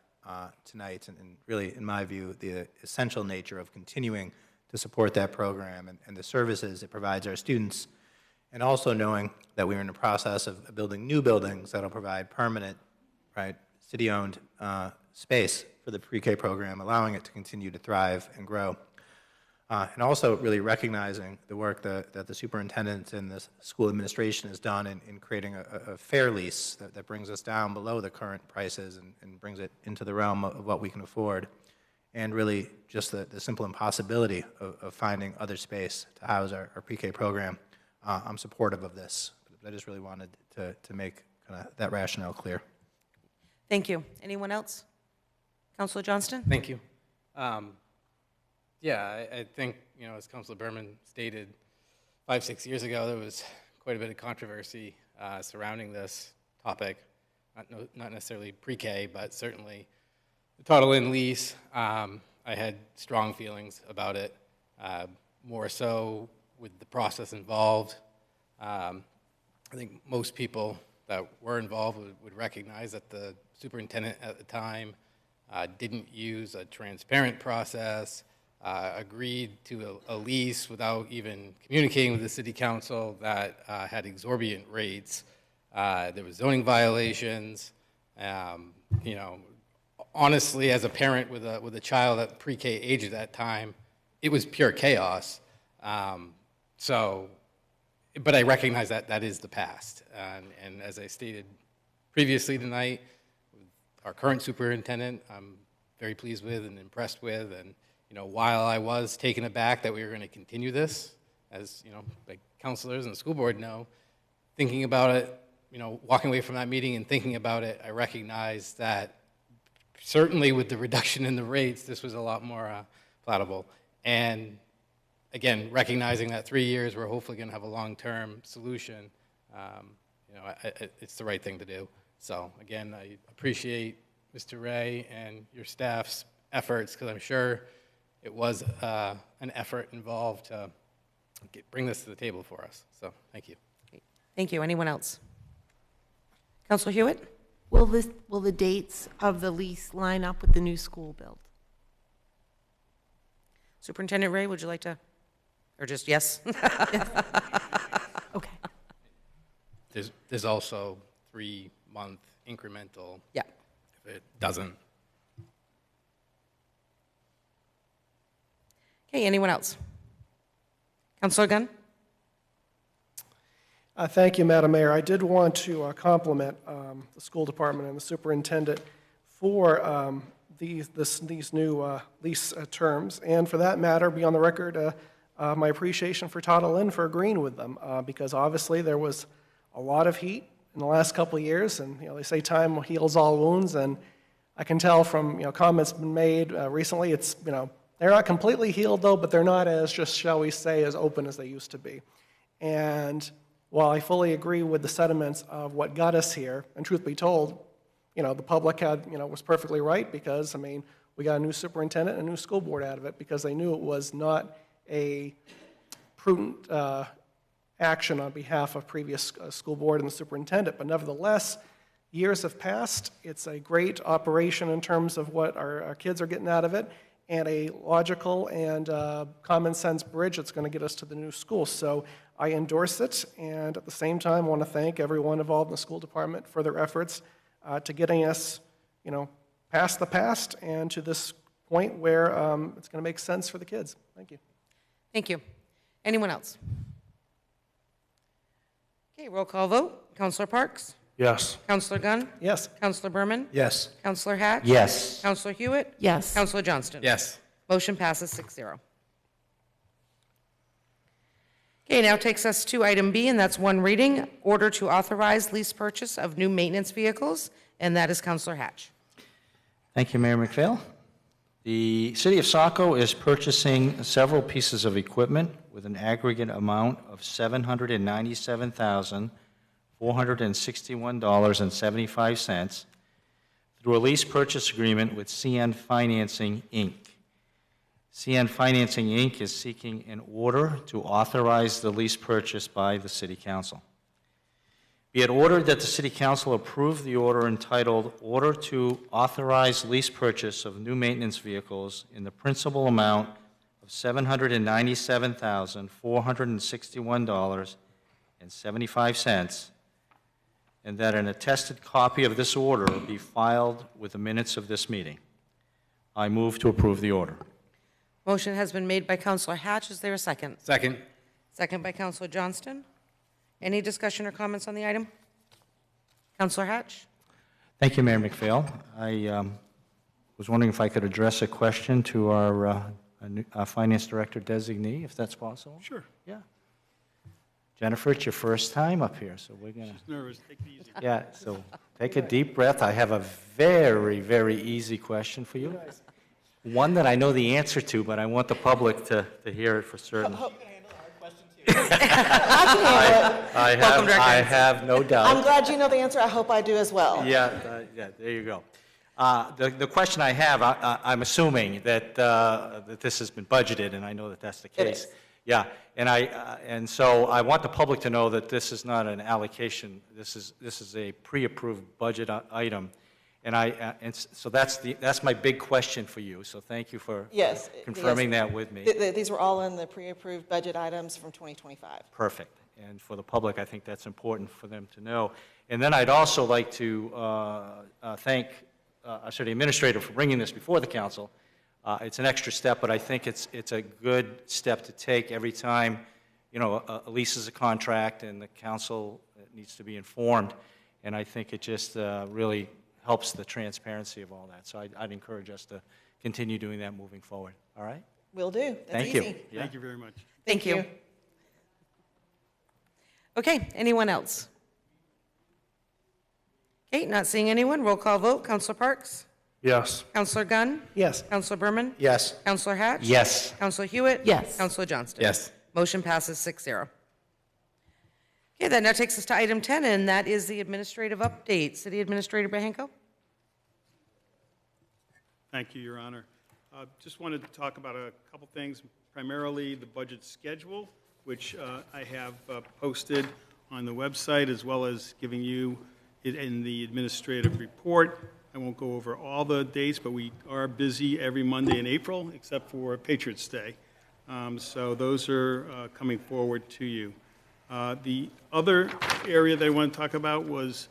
tonight, and really, in my view, the essential nature of continuing to support that program and the services it provides our students, and also knowing that we're in the process of building new buildings that'll provide permanent, right, city-owned space for the pre-K program, allowing it to continue to thrive and grow. And also really recognizing the work that the superintendent and the school administration has done in creating a fair lease that brings us down below the current prices and brings it into the realm of what we can afford. And really just the simple impossibility of finding other space to house our pre-K program. I'm supportive of this. But I just really wanted to make kind of that rationale clear. Thank you. Anyone else? Councilor Johnston? Thank you. Yeah, I think, as Councilor Berman stated, 5-6 years ago, there was quite a bit of controversy surrounding this topic, not necessarily pre-K, but certainly the Toddle-In lease. I had strong feelings about it, more so with the process involved. I think most people that were involved would recognize that the superintendent at the time didn't use a transparent process, agreed to a lease without even communicating with the city council that had exorbitant rates. There was zoning violations. Honestly, as a parent with a child at pre-K age at that time, it was pure chaos. But I recognize that that is the past. And as I stated previously tonight, our current superintendent, I'm very pleased with and impressed with. And while I was taken aback that we were going to continue this, as like counselors and the school board know, thinking about it, walking away from that meeting and thinking about it, I recognized that certainly with the reduction in the rates, this was a lot more palatable. And again, recognizing that 3 years, we're hopefully going to have a long-term solution. It's the right thing to do. So again, I appreciate Mr. Ray and your staff's efforts, because I'm sure it was an effort involved to bring this to the table for us. So thank you. Thank you. Anyone else? Councilor Hewitt? Will the dates of the lease line up with the new school build? Superintendent Ray, would you like to, or just yes? Okay. There's also 3-month incremental. Yeah. If it doesn't. Okay, anyone else? Councilor Gunn? Thank you, Madam Mayor. I did want to compliment the school department and the superintendent for these new lease terms, and for that matter, be on the record my appreciation for Toddle-In for agreeing with them, because obviously there was a lot of heat in the last couple of years, and they say time heals all wounds, and I can tell from comments been made recently. It's they're not completely healed though, but they're not as, just shall we say, as open as they used to be. And while I fully agree with the sentiments of what got us here, and truth be told, the public was perfectly right, because we got a new superintendent and a new school board out of it, because they knew it was not a prudent action on behalf of previous school board and the superintendent. But nevertheless, years have passed. It's a great operation in terms of what our kids are getting out of it, and a logical and common sense bridge that's going to get us to the new school. So I endorse it, and at the same time, I want to thank everyone involved in the school department for their efforts to getting us, past the past and to this point where it's going to make sense for the kids. Thank you. Thank you. Anyone else? Okay, roll call vote. Councilor Parks? Yes. Councilor Gunn? Yes. Councilor Berman? Yes. Councilor Hatch? Yes. Councilor Hewitt? Yes. Councilor Johnston? Yes. Motion passes 6-0. Okay, now takes us to item B, and that's one reading, order to authorize lease purchase of new maintenance vehicles, and that is Councilor Hatch. Thank you, Mayor McPhail. The City of Saco is purchasing several pieces of equipment with an aggregate amount of $797,461.75 through a lease purchase agreement with CN Financing, Inc. CN Financing, Inc. is seeking an order to authorize the lease purchase by the City Council. Be it ordered that the City Council approve the order entitled Order to Authorize Lease Purchase of New Maintenance Vehicles in the principal amount of $797,461.75, and that an attested copy of this order be filed with the minutes of this meeting. I move to approve the order. Motion has been made by Counselor Hatch. Is there a second? Second. Second by Counselor Johnston. Any discussion or comments on the item? Counselor Hatch? Thank you, Mayor McPhail. I was wondering if I could address a question to our Finance Director designee, if that's possible? Sure. Yeah. Jennifer, it's your first time up here, so we're going to... She's nervous. Take it easy. Yeah, so take a deep breath. I have a very, very easy question for you. One that I know the answer to, but I want the public to hear it for certain. I have no doubt. I'm glad you know the answer. I hope I do as well. Yeah, there you go. The question I have, I'm assuming that that this has been budgeted, and I know that that's the case. It is. Yeah, and so I want the public to know that this is not an allocation. This is a pre-approved budget item, and so that's my big question for you. So thank you for confirming that with me. These were all in the pre-approved budget items from 2025. Perfect. And for the public, I think that's important for them to know. And then I'd also like to thank the administrator for bringing this before the council. It's an extra step, but I think it's a good step to take every time, a lease is a contract and the council needs to be informed. And I think it just really helps the transparency of all that. So I'd encourage us to continue doing that moving forward. All right? Will do. That's Thank easy. you. Yeah. Thank you very much. Thank you. Okay, anyone else? Okay, not seeing anyone. Roll call vote. Counselor Parks? Yes. Counselor Gunn? Yes. Counselor Berman? Yes. Counselor Hatch? Yes. Counselor Hewitt? Yes. Counselor Johnston? Yes. Motion passes 6-0. Okay, that now takes us to item 10, and that is the administrative update. City Administrator Bahenko? Thank you, Your Honor. Just wanted to talk about a couple things, primarily the budget schedule, which I have posted on the website, as well as giving you it in the administrative report. I won't go over all the dates, but we are busy every Monday in April, except for Patriots' Day. So those are coming forward to you. The other area that I want to talk about was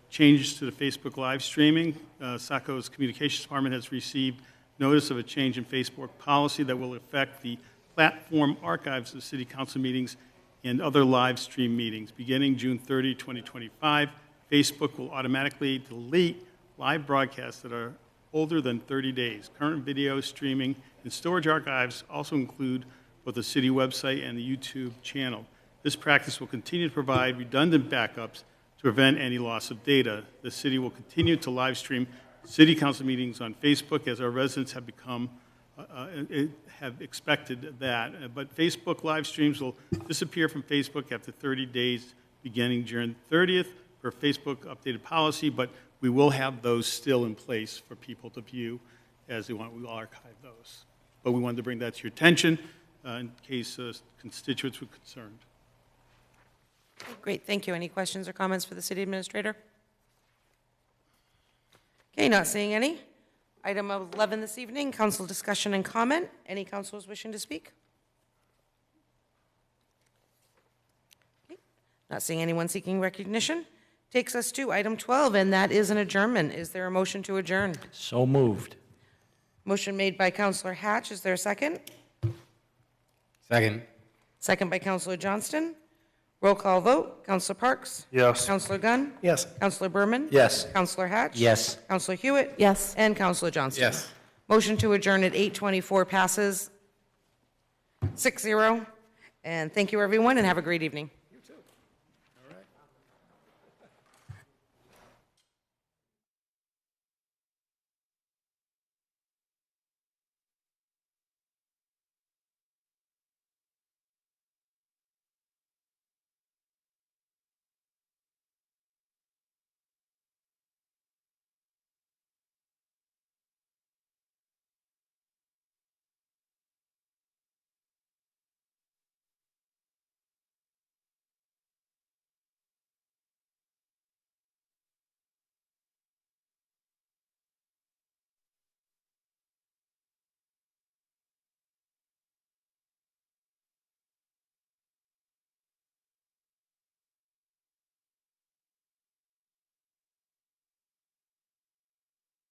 changes to the Facebook live streaming. Saco's Communications Department has received notice of a change in Facebook policy that will affect the platform archives of city council meetings and other live stream meetings. Beginning June 30, 2025, Facebook will automatically delete live broadcasts that are older than 30 days. Current video streaming and storage archives also include both the city website and the YouTube channel. This practice will continue to provide redundant backups to prevent any loss of data. The city will continue to live stream city council meetings on Facebook as our residents have expected that. But Facebook live streams will disappear from Facebook after 30 days beginning June 30th per Facebook updated policy, but we will have those still in place for people to view as they want. We will archive those. But we wanted to bring that to your attention in case constituents were concerned. Great, thank you. Any questions or comments for the city administrator? Okay, not seeing any. Item 11 this evening, council discussion and comment. Any councilors wishing to speak? Okay. Not seeing anyone seeking recognition. Takes us to item 12, and that is an adjournment. Is there a motion to adjourn? So moved. Motion made by Councilor Hatch. Is there a second? Second. Second by Councilor Johnston. Roll call vote. Councilor Parks? Yes. Councilor Gunn? Yes. Councilor Berman? Yes. Councilor Hatch? Yes. Councilor Hewitt? Yes. And Councilor Johnston? Yes. Motion to adjourn at 8:24 passes 6-0. And thank you, everyone, and have a great evening.